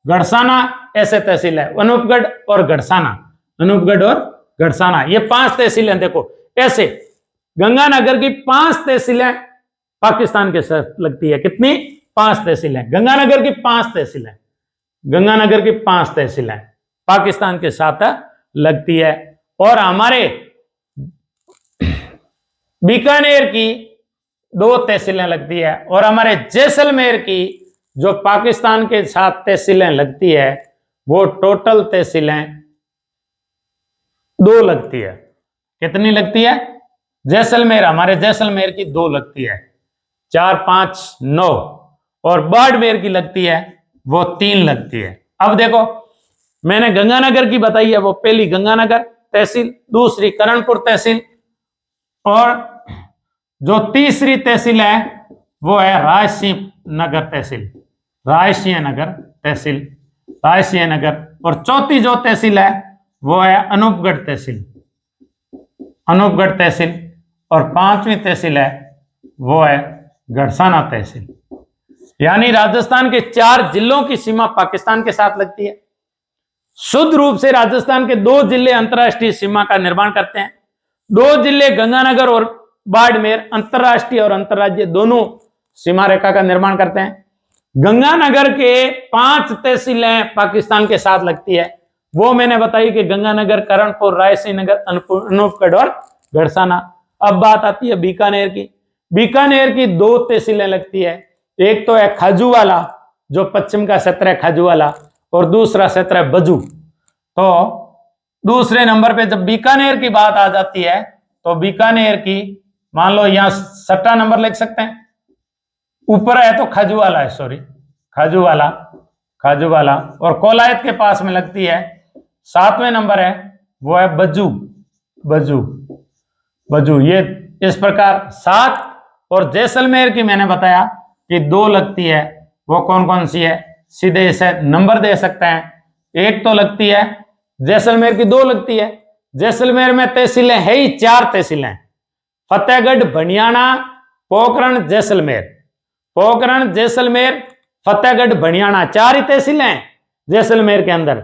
गढ़साना, ऐसे तहसील है। अनूपगढ़ और गढ़साना, अनूपगढ़ और गढ़साना, ये 5 तहसीलें। देखो ऐसे गंगानगर की 5 तहसीलें पाकिस्तान के साथ लगती है। कितनी? 5 तहसीलें। गंगानगर की 5 तहसीलें, गंगानगर की 5 तहसीलें पाकिस्तान के साथ लगती है। और हमारे बीकानेर की 2 तहसीलें लगती है, और हमारे जैसलमेर की जो पाकिस्तान के साथ तहसीलें लगती है वो टोटल तहसीलें 2 लगती है। कितनी लगती है? जैसलमेर, हमारे जैसलमेर की 2 लगती है, 4, 5, 9। और बाड़मेर की लगती है वो 3 लगती है। अब देखो मैंने गंगानगर की बताई है, वो पहली गंगानगर तहसील, दूसरी करणपुर तहसील, और जो तीसरी तहसील है वो है रायसिंह नगर तहसील, रायसिंह नगर तहसील, रायसिंह नगर। और चौथी जो तहसील है वो है अनूपगढ़ तहसील, अनूपगढ़ तहसील। और 5वीं तहसील है वो है गढ़साना तहसील। यानी राजस्थान के 4 जिलों की सीमा पाकिस्तान के साथ लगती है। शुद्ध रूप से राजस्थान के 2 जिले अंतरराष्ट्रीय सीमा का निर्माण करते हैं। 2 जिले गंगानगर और बाड़मेर अंतरराष्ट्रीय और अंतरराज्यीय दोनों सीमा रेखा का निर्माण करते हैं। गंगानगर के 5 तहसीलें पाकिस्तान के साथ लगती है, वो मैंने बताई कि गंगानगर, करणपुर, रायसिंह नगर, अनूपगढ़ और गढ़साना। अब बात आती है बीकानेर की। बीकानेर की 2 तहसीलें लगती है, एक तो है खाजूवाला जो पश्चिम का क्षेत्र है खाजूवाला, और दूसरा क्षेत्र है बजू। तो दूसरे नंबर पे जब बीकानेर की बात आ जाती है तो बीकानेर की, मान लो यहां 6वां नंबर लिख सकते हैं, ऊपर है तो खाजूवाला है, सॉरी खाजूवाला, खाजूवाला। और कोलायत के पास में लगती है 7वें नंबर है, वो है बजू, बजू, बजू। ये इस प्रकार 7। और जैसलमेर की मैंने बताया कि 2 लगती है, वो कौन कौन सी है? सीधे इसे नंबर दे सकते हैं। एक तो लगती है जैसलमेर की, 2 लगती है। जैसलमेर में तहसीलें है ही 4 तहसीलें, फतेहगढ़, बनियाना, पोखरण, जैसलमेर। पोखरण, जैसलमेर, फतेहगढ़, बनियाना, 4 ही तहसीलें हैं जैसलमेर के अंदर।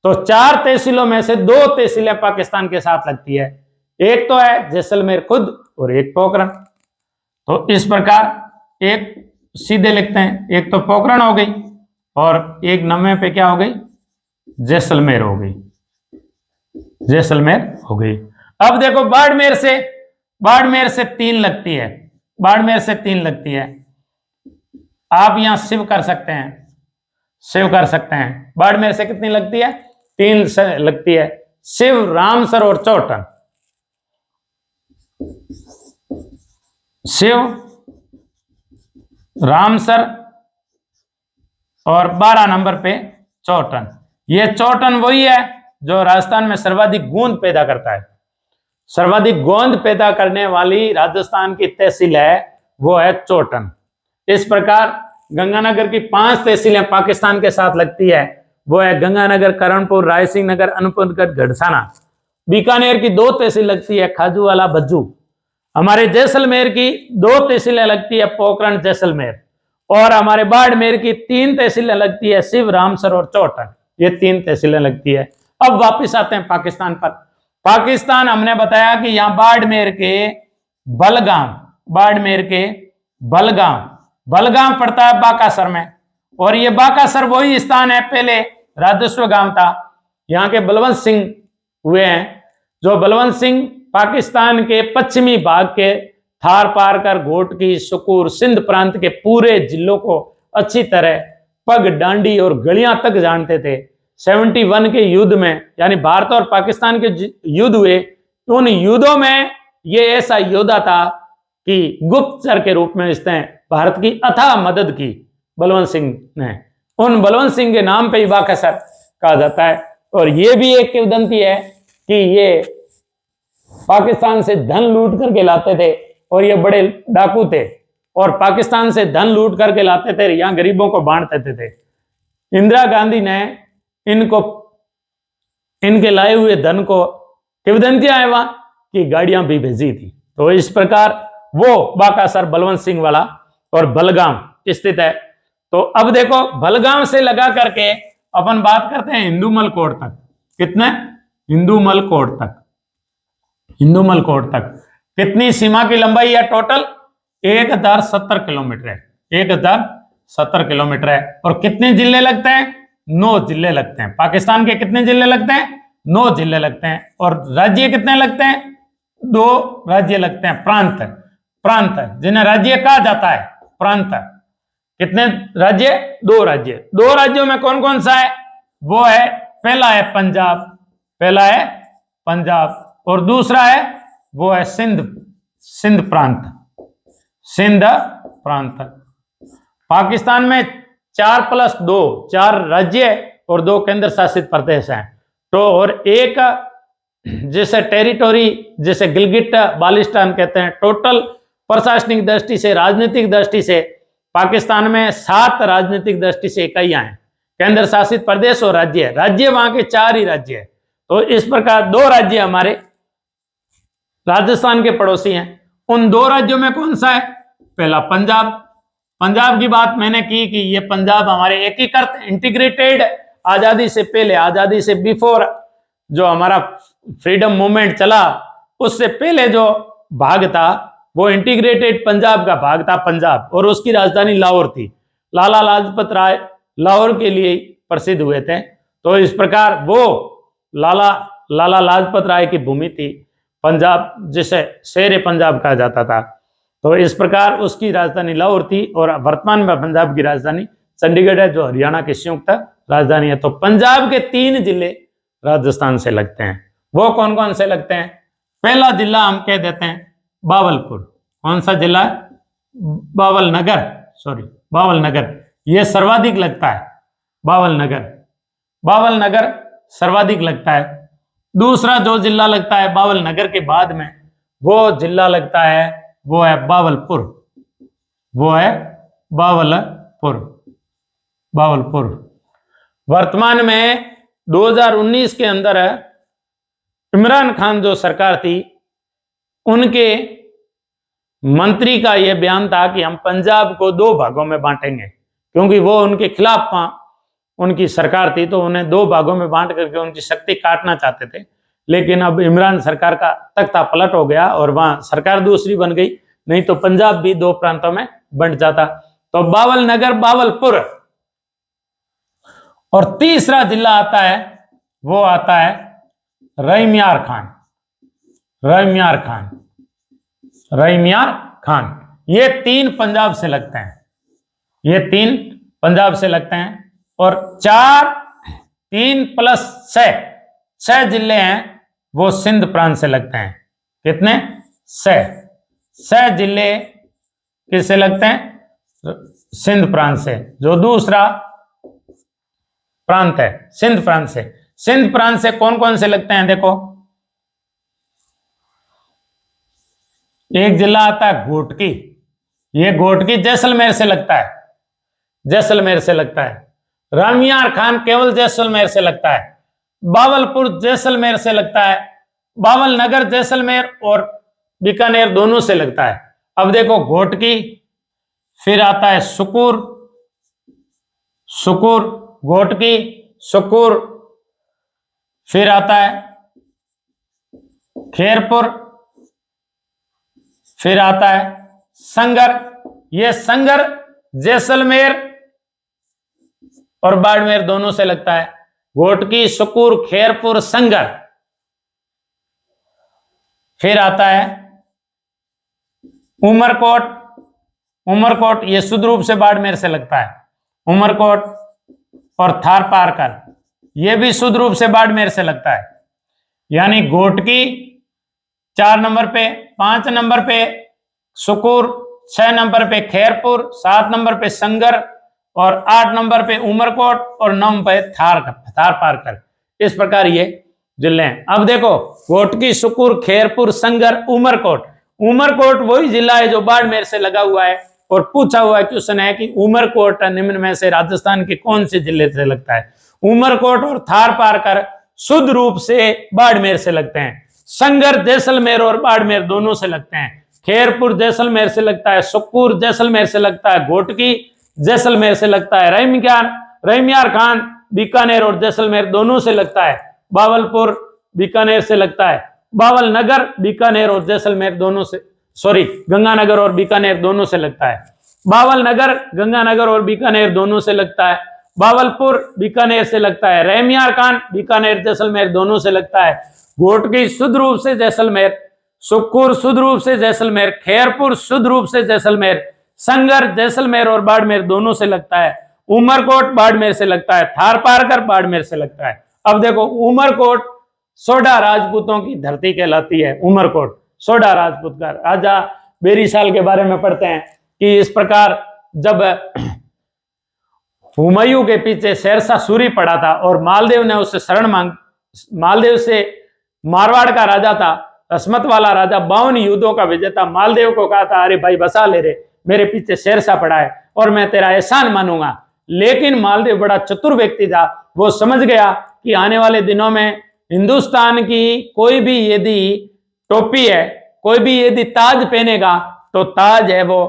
तो 4 तहसीलों में से 2 तहसीलें पाकिस्तान के साथ लगती है, एक तो है जैसलमेर खुद और एक पोखरण। तो इस प्रकार एक सीधे लिखते हैं, एक तो पोखरण हो गई और एक 9वें पे क्या हो गई, जैसलमेर हो गई, जैसलमेर हो गई। अब देखो बाड़मेर से 3 लगती है, बाड़मेर से 3 लगती है। आप यहां शिव कर सकते हैं, शिव कर सकते हैं। बाड़मेर से कितनी लगती है, 3 से लगती है। शिव, रामसर और चौटन, शिव, रामसर और 12 नंबर पे चौटन। ये चौटन वही है जो राजस्थान में सर्वाधिक गोंद पैदा करता है। सर्वाधिक गोंद पैदा करने वाली राजस्थान की तहसील है वो है चौटन। इस प्रकार गंगानगर की 5 तहसीलें पाकिस्तान के साथ लगती है, वो है गंगानगर, करणपुर, रायसिंह नगर, अनूपगढ़, गढ़साना। बीकानेर की 2 तहसील लगती है, खाजूवाला, भज्जू। हमारे जैसलमेर की 2 तहसीलें लगती है, पोखरण, जैसलमेर। और हमारे बाड़मेर की 3 तहसीलें लगती है, शिव, रामसर और चौटन। ये 3 तहसीलें लगती है। अब वापिस आते हैं पाकिस्तान पर। पाकिस्तान हमने बताया कि यहां बाड़मेर के बलगाम, बाड़मेर के बलगाम, बलगाम पड़ता है बाकासर में। और ये बाकासर वही स्थान है, पहले राजस्व गांव था। यहाँ के बलवंत सिंह हुए हैं, जो बलवंत सिंह पाकिस्तान के पश्चिमी भाग के थार पार कर घोटकी, सुकूर, सिंध प्रांत के पूरे जिलों को अच्छी तरह पग, डांडी और गलियां तक जानते थे। 71 के युद्ध में, यानी भारत और पाकिस्तान के युद्ध हुए, उन युद्धों में ये ऐसा योद्धा था कि गुप्तचर के रूप में इसने भारत की अथाह मदद की बलवंत सिंह ने। उन बलवंत सिंह के नाम पे ही बाकासर कहा जाता है। और ये भी एक किंवदंती है कि ये पाकिस्तान से धन लूट करके लाते थे और ये बड़े डाकू थे और पाकिस्तान से धन लूट करके लाते थे, यहां गरीबों को बांट देते थे। इंदिरा गांधी ने इनको, इनके लाए हुए धन को किंवदंतियां है वहां की गाड़ियां भी भेजी थी। तो इस प्रकार वो बाकासर बलवंत सिंह वाला और बलगाम स्थित है। तो अब देखो बलगाम से लगा करके अपन बात करते हैं हिंदूमल कोट तक। कितने, हिंदूमल कोट तक, हिंदूमल कोट तक कितनी सीमा की लंबाई है टोटल, 1070 किलोमीटर है, 1070 किलोमीटर है। और कितने जिले लगते हैं, 9 जिले लगते हैं। पाकिस्तान के कितने जिले लगते हैं, 9 जिले लगते हैं। और राज्य कितने लगते हैं, 2 राज्य लगते हैं, प्रांत, प्रांत जिन्हें राज्य कहा जाता है, प्रांत। कितने राज्य, 2 राज्य। 2 राज्यों में कौन कौन सा है, वो है, पहला है पंजाब, पहला है पंजाब, और दूसरा है वो है सिंध, सिंध प्रांत, सिंध प्रांत। पाकिस्तान में 4+2, 4 राज्य और 2 केंद्र शासित प्रदेश हैं। तो और एक जैसे टेरिटोरी, जैसे गिलगिट बाल्टिस्तान कहते हैं। टोटल प्रशासनिक दृष्टि से, राजनीतिक दृष्टि से पाकिस्तान में 7 राजनीतिक दृष्टि से इकाइयां हैं, केंद्र शासित प्रदेश और राज्य। राज्य वहां के 4 ही राज्य है। तो इस प्रकार 2 राज्य हमारे राजस्थान के पड़ोसी हैं। उन 2 राज्यों में कौन सा है, पहला पंजाब। पंजाब की बात मैंने की कि ये पंजाब हमारे एकीकृत, इंटीग्रेटेड, आजादी से पहले, आजादी से बिफोर जो हमारा फ्रीडम मूवमेंट चला, उससे पहले जो भाग था वो इंटीग्रेटेड पंजाब का भाग था, पंजाब। और उसकी राजधानी लाहौर थी। लाला लाजपत राय लाहौर के लिए प्रसिद्ध हुए थे। तो इस प्रकार वो लाला लाजपत राय की भूमि थी पंजाब, जिसे शेर पंजाब कहा जाता था। तो इस प्रकार उसकी राजधानी लाहौर थी। और वर्तमान में पंजाब की राजधानी चंडीगढ़ है, जो हरियाणा की संयुक्त राजधानी है। तो पंजाब के 3 जिले राजस्थान से लगते हैं। वो कौन कौन से लगते हैं, पहला जिला हम कह देते हैं बावलपुर। कौन सा जिला है, बावलनगर, सॉरी बावलनगर, ये सर्वाधिक लगता है, बावलनगर, बावलनगर सर्वाधिक लगता है। दूसरा जो जिला लगता है बावलनगर के बाद में, वो जिला लगता है, वो है बावलपुर, वो है बावलपुर, बावलपुर। वर्तमान में 2019 के अंदर इमरान खान जो सरकार थी, उनके मंत्री का यह बयान था कि हम पंजाब को 2 भागों में बांटेंगे, क्योंकि वो उनके खिलाफ उनकी सरकार थी, तो उन्हें 2 भागों में बांट करके उनकी शक्ति काटना चाहते थे। लेकिन अब इमरान सरकार का तख्ता पलट हो गया और वहां सरकार दूसरी बन गई, नहीं तो पंजाब भी 2 प्रांतों में बंट जाता। तो बावल नगर बावलपुर। और तीसरा जिला आता है, वो आता है रहीमियार खान। रहीमियार खान, रहीमियार खान। ये 3 पंजाब से लगते हैं, ये 3 पंजाब से लगते हैं। और 3 + 6 जिले हैं वो सिंध प्रांत से लगते हैं। कितने? 6 जिले किससे लगते हैं? सिंध प्रांत से। जो दूसरा प्रांत है सिंध प्रांत से। सिंध प्रांत से कौन कौन से लगते हैं? देखो, एक जिला आता है घोटकी, ये घोटकी जैसलमेर से लगता है, जैसलमेर से लगता है। रहीमियार खान केवल जैसलमेर से लगता है। बावलपुर जैसलमेर से लगता है। बावल नगर जैसलमेर और बीकानेर दोनों से लगता है। अब देखो, घोटकी, फिर आता है सुकूर, सुकूर, घोटकी, सुकूर, फिर आता है खेरपुर, फिर आता है संगर। ये संगर जैसलमेर और बाड़मेर दोनों से लगता है। घोटकी, सुकूर, खेरपुर, संगर। फिर आता है उमरकोट। उमरकोट ये शुद्ध रूप से बाड़मेर से लगता है। उमरकोट और थारपारकर ये भी शुद्ध रूप से बाड़मेर से लगता है। यानी घोटकी 4 नंबर पे, 5 नंबर पे सुकूर, 6 नंबर पे खेरपुर, 7 नंबर पे संगर और 8 नंबर पे उमरकोट और 9 पे थारपारकर। इस प्रकार ये जिले हैं। अब देखो, घोटकी, सुकूर, खेरपुर, संगर, उमरकोट। उमरकोट वही जिला है जो बाड़मेर से लगा हुआ है। और पूछा हुआ है क्वेश्चन है कि उमरकोट निम्न में से राजस्थान के कौन से जिले से लगता है? उमरकोट और थारपारकर शुद्ध रूप से बाड़मेर से लगते हैं। संगर जैसलमेर और बाड़मेर दोनों से लगते हैं। खेरपुर जैसलमेर से लगता है। सुकूर जैसलमेर से लगता है। घोटकी जैसलमेर से लगता है। रहीमियार खान बीकानेर और जैसलमेर दोनों से लगता है। बावलपुर बीकानेर से लगता है। बावल नगर बीकानेर और जैसलमेर दोनों से, सॉरी, गंगानगर और बीकानेर दोनों से लगता है। बावल नगर गंगानगर और बीकानेर दोनों से लगता है। बावलपुर बीकानेर से लगता है। रहीमियार खान बीकानेर जैसलमेर दोनों से लगता है। घोटकी शुद्ध रूप से जैसलमेर, सुखपुर शुद्ध रूप से जैसलमेर, खेरपुर शुद्ध रूप से जैसलमेर, संगर जैसलमेर और बाड़मेर दोनों से लगता है। उमरकोट बाड़मेर से लगता है। थारपारकर बाड़मेर से लगता है। अब देखो, उमरकोट सोडा राजपूतों की धरती कहलाती है। उमरकोट सोडा राजपूत का राजा बेरीसाल के बारे में पढ़ते हैं कि इस प्रकार जब हुमायूं के पीछे शेरशाह सूरी पड़ा था और मालदेव ने उससे शरण मांग, मालदेव से मारवाड़ का राजा था, रसमत वाला राजा, 52 युद्धों का विजेता, मालदेव को कहा था, अरे भाई बसा ले रे, मेरे पीछे शेरशाह पड़ा है और मैं तेरा एहसान मानूंगा। लेकिन मालदेव बड़ा चतुर व्यक्ति था, वो समझ गया कि आने वाले दिनों में हिंदुस्तान की कोई भी यदि टोपी है, कोई भी यदि ताज पहनेगा तो ताज है वो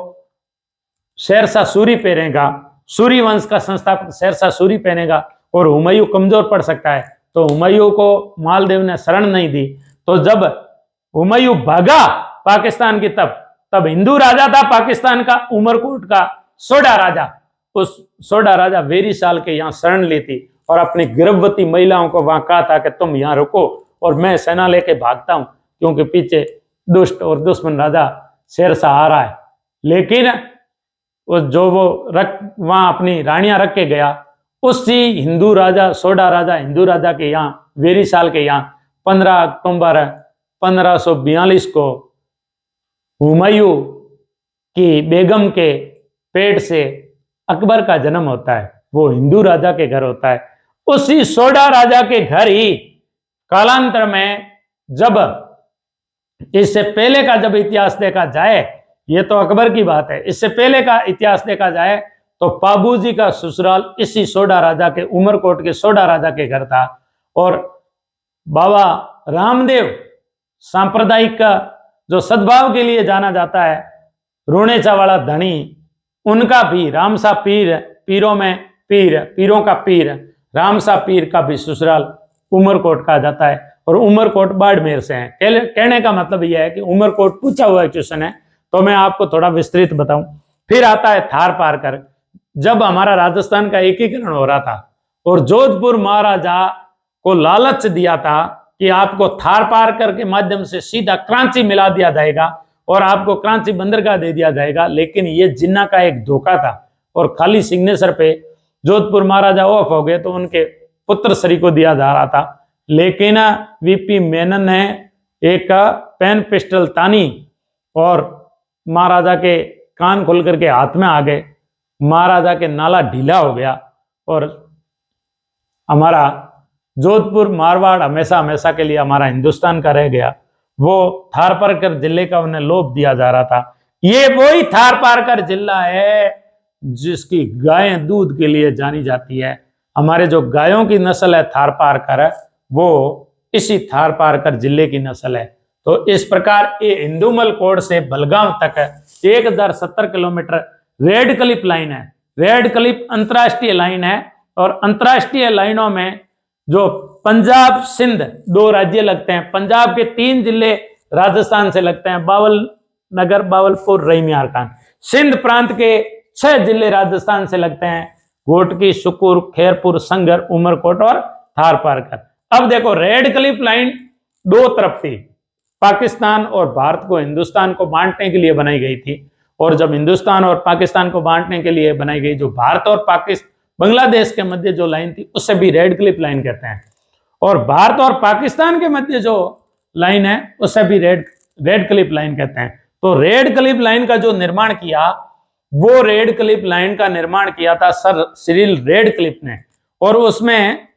शेरशाह सूरी पहनेगा, सूरी वंश का संस्थापक शेरशाह सूरी पहनेगा और हुमायूं कमजोर पड़ सकता है। तो हुमायूं को मालदेव ने शरण नहीं दी। तो जब हुमायूं भागा पाकिस्तान की, तब हिंदू राजा था पाकिस्तान का, उमरकोट का सोडा राजा, उस सोडा राजा वेरीसाल के यहाँ शरण ली थी और अपनी गर्भवती महिलाओं को वहां कहा था कि तुम यहाँ रुको और मैं सेना लेके भागता हूं, क्योंकि पीछे दुष्ट और दुश्मन राजा शेरशाह आ रहा है। लेकिन वो वहां अपनी रानियां रख के गया, उसी हिंदू राजा, सोडा राजा, हिंदू राजा के यहाँ, वेरीसाल के यहाँ 15 अक्टूबर 1542 को हुमायूं की बेगम के पेट से अकबर का जन्म होता है। वो हिंदू राजा के घर होता है। उसी सोडा राजा के घर ही कालांतर में, जब इससे पहले का जब इतिहास देखा जाए, ये तो अकबर की बात है, इससे पहले का इतिहास देखा जाए तो पाबूजी का ससुराल इसी सोडा राजा के, उमरकोट के सोडा राजा के घर था। और बाबा रामदेव सांप्रदायिक का जो सद्भाव के लिए जाना जाता है, रोनेचा वाला धनी, उनका भी रामसा पीर, पीरों में पीर, पीरों का पीर, रामसा पीर का भी ससुराल उमरकोट कहा जाता है। और उमरकोट बाड़मेर से है। कहने का मतलब यह है कि उमरकोट पूछा हुआ क्वेश्चन है, तो मैं आपको थोड़ा विस्तृत बताऊं। फिर आता है थार पार कर। जब हमारा राजस्थान का एकीकरण हो रहा था और जोधपुर महाराजा को लालच दिया था कि आपको थार पार कर के माध्यम से सीधा कराची मिला दिया जाएगा और आपको कराची बंदरगाह दे दिया जाएगा, लेकिन ये जिन्ना का एक धोखा था और खाली सिग्नेचर पे जोधपुर महाराजा ऑफ हो गए तो उनके पुत्र श्री को दिया जा रहा था। लेकिन वीपी मेनन ने एक पेन पिस्टल तानी और महाराजा के कान खोल करके हाथ में आ गए, महाराजा के नाला ढीला हो गया और हमारा जोधपुर मारवाड़ हमेशा हमेशा के लिए हमारा हिंदुस्तान का रह गया। वो थार पारकर जिले का उन्हें लोभ दिया जा रहा था। ये वही थार पारकर जिला है जिसकी गायें दूध के लिए जानी जाती है। हमारे जो गायों की नस्ल है थार पारकर, वो इसी थार पारकर जिले की नस्ल है। तो इस प्रकार ये हिंदूमल कोट से बलगाम तक 1070 किलोमीटर रेड क्लिप लाइन है। रेड क्लिप अंतरराष्ट्रीय लाइन है और अंतरराष्ट्रीय लाइनों में जो पंजाब सिंध 2 राज्य लगते हैं, पंजाब के 3 जिले राजस्थान से लगते हैं, बावल नगर, बावलपुर, रहीमियार खान। सिंध प्रांत के 6 जिले राजस्थान से लगते हैं, घोटकी, सुकुर, खैरपुर, संगर, उमरकोट और थार पारकर। अब देखो रेड क्लिफ लाइन 2 तरफ थी, पाकिस्तान और भारत को हिंदुस्तान को बांटने के लिए बनाई गई थी। और जब हिंदुस्तान और पाकिस्तान को बांटने के लिए बनाई गई, जो भारत और बांग्लादेश के मध्य जो लाइन थी उससे भी रेड क्लिफ लाइन कहते हैं। और भारत और पाकिस्तान के मध्य जो लाइन है उससे भी रेड क्लिफ लाइन कहते हैं। तो रेड क्लिफ लाइन का जो निर्माण किया, वो रेड क्लिफ लाइन का निर्माण किया था सर सिरिल रेड क्लिफ ने। और उसमें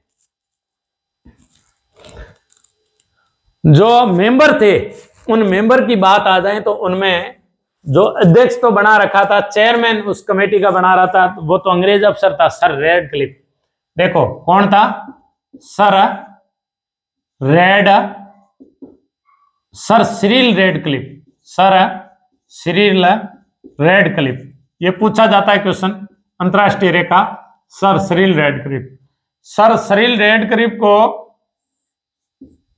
जो मेंबर थे, उन मेंबर की बात आ जाए तो उनमें जो अध्यक्ष तो बना रखा था, चेयरमैन उस कमेटी का बना रहा था, वो तो अंग्रेज अफसर था सर रेड क्लिफ। देखो कौन था? Sir Cyril Radcliffe, sir Cyril Radcliffe. ये पूछा जाता है क्वेश्चन, अंतरराष्ट्रीय रेखा sir Cyril Radcliffe. Sir Cyril Radcliffe को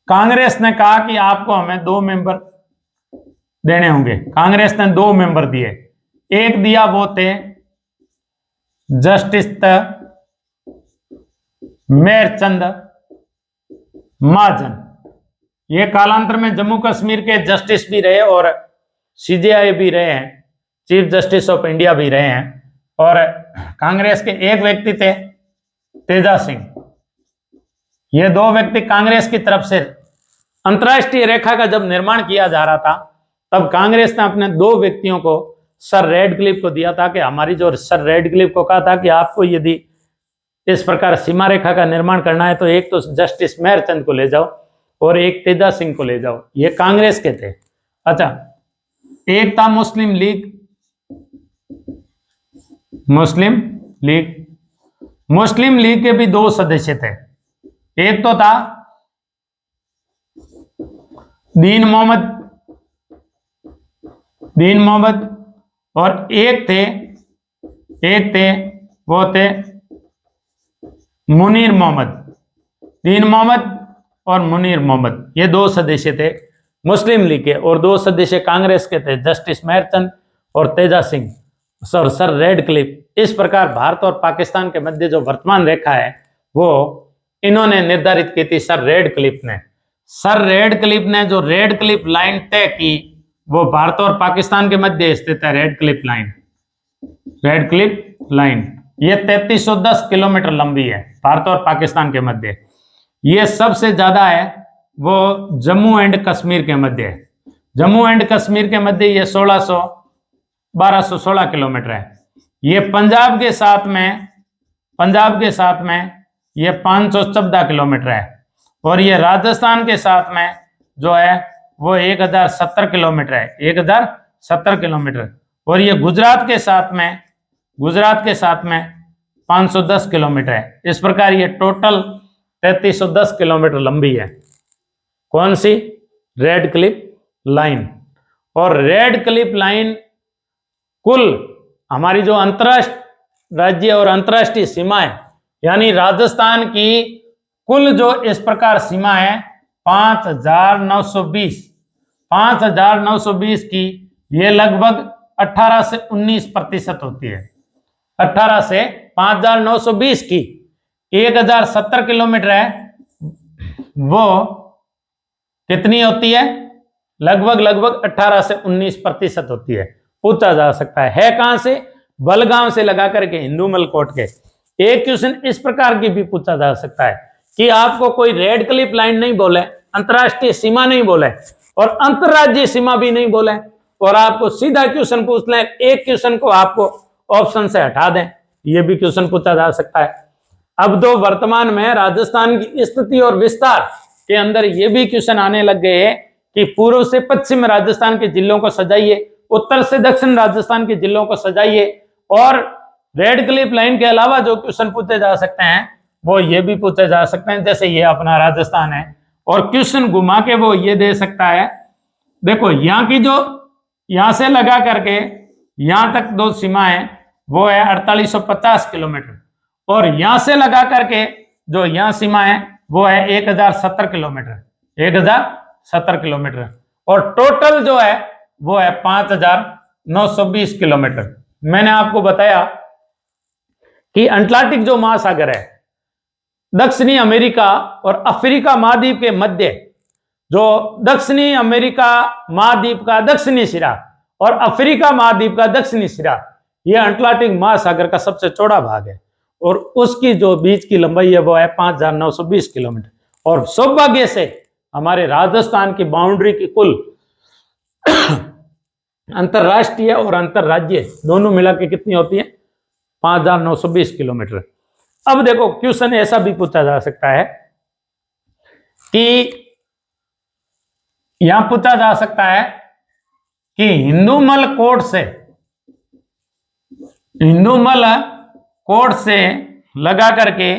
कांग्रेस ने कहा कि आपको हमें 2 मेंबर देने होंगे। कांग्रेस ने 2 मेंबर दिए। एक दिया वो थे जस्टिस मेहरचंद महाजन। ये कालांतर में जम्मू कश्मीर के जस्टिस भी रहे और सीजेआई भी रहे हैं, चीफ जस्टिस ऑफ इंडिया भी रहे हैं। और कांग्रेस के एक व्यक्ति थे तेजा सिंह। ये 2 व्यक्ति कांग्रेस की तरफ से अंतरराष्ट्रीय रेखा का जब निर्माण किया जा रहा था, तब कांग्रेस ने अपने 2 व्यक्तियों को सर रेड क्लिफ को दिया था कि हमारी जो सर रेड क्लिफ को कहा था कि आपको यदि इस प्रकार सीमा रेखा का निर्माण करना है तो एक तो जस्टिस मेहरचंद को ले जाओ और एक तेजा सिंह को ले जाओ। ये कांग्रेस के थे। अच्छा, एक था मुस्लिम लीग। मुस्लिम लीग के भी 2 सदस्य थे। एक तो था दीन मोहम्मद और एक थे वो थे मुनीर मोहम्मद। दीन मोहम्मद और मुनीर मोहम्मद, ये 2 सदस्य थे मुस्लिम लीग के, और 2 सदस्य कांग्रेस के थे, जस्टिस मेहरचंद और Teja Singh, sir red Cliff. इस प्रकार भारत और पाकिस्तान के मध्य जो वर्तमान रेखा है वो इन्होंने निर्धारित की थी सर रेड क्लिफ ने। सर रेड क्लिफ ने जो रेड क्लिफ लाइन तय की वो भारत और पाकिस्तान के मध्य स्थित है। रेड क्लिफ लाइन ये 3310 किलोमीटर लंबी है भारत और पाकिस्तान के मध्य। ये सबसे ज्यादा है वो जम्मू एंड कश्मीर के मध्य है। जम्मू एंड कश्मीर के मध्य ये 1216 किलोमीटर है। ये पंजाब के साथ में ये 514 किलोमीटर है। और ये राजस्थान के साथ में जो है वो 1070 किलोमीटर है, 1070 किलोमीटर। और ये गुजरात के साथ में 510 किलोमीटर है। इस प्रकार ये टोटल 3310 किलोमीटर लंबी है। कौन सी? Radcliffe line. और रेड क्लिफ लाइन कुल हमारी जो अंतरराष्ट्रीय राज्य और अंतरराष्ट्रीय सीमा है, यानी राजस्थान की कुल जो इस प्रकार सीमा है 5920 की, ये लगभग 18 से 19% होती है। 18 से 5920 की 1070 किलोमीटर है, वो कितनी होती है? लगभग 18 से 19% होती है। पूछा जा सकता है कहां से? बलगांव से लगा करके हिंदूमल कोट के। एक क्वेश्चन इस प्रकार की भी पूछा जा सकता है कि आपको कोई रेड क्लिफ लाइन नहीं बोले, अंतरराष्ट्रीय सीमा नहीं बोले और अंतरराज्यीय सीमा भी नहीं बोले, और आपको सीधा क्वेश्चन पूछ लें, एक क्वेश्चन को आपको ऑप्शन से हटा दें, यह भी क्वेश्चन पूछा जा सकता है। अब तो वर्तमान में राजस्थान की स्थिति और विस्तार के अंदर यह भी क्वेश्चन आने लग गए हैं कि पूर्व से पश्चिम राजस्थान के जिलों को सजाइए, उत्तर से दक्षिण राजस्थान के जिलों को सजाइए, और रेड क्लिफ लाइन के अलावा जो क्वेश्चन पूछे जा सकते हैं वो ये भी पूछे जा सकते हैं, जैसे ये अपना राजस्थान है, और क्वेश्चन घुमा के वो ये दे सकता है, देखो यहाँ की जो यहां से लगा करके यहां तक दो सीमाएं वो है 4850 किलोमीटर, और यहां से लगा करके जो यहां सीमा है वो है 1070 किलोमीटर, 1070 किलोमीटर, और टोटल जो है वो है 5920 किलोमीटर। मैंने आपको बताया कि अटलांटिक जो महासागर है, दक्षिणी अमेरिका और अफ्रीका महाद्वीप के मध्य, जो दक्षिणी अमेरिका महाद्वीप का दक्षिणी सिरा और अफ्रीका महाद्वीप का दक्षिणी सिरा, यह अटलांटिक महासागर का सबसे चौड़ा भाग है, और उसकी जो बीच की लंबाई है वो है 5920 किलोमीटर। और सौभाग्य से हमारे राजस्थान की बाउंड्री की कुल अंतरराष्ट्रीय और अंतरराज्यीय दोनों मिला के कितनी होती है? 5920 किलोमीटर। अब देखो क्वेश्चन ऐसा भी पूछा जा सकता है कि यहां पूछा जा सकता है कि हिंदूमल कोट से लगा करके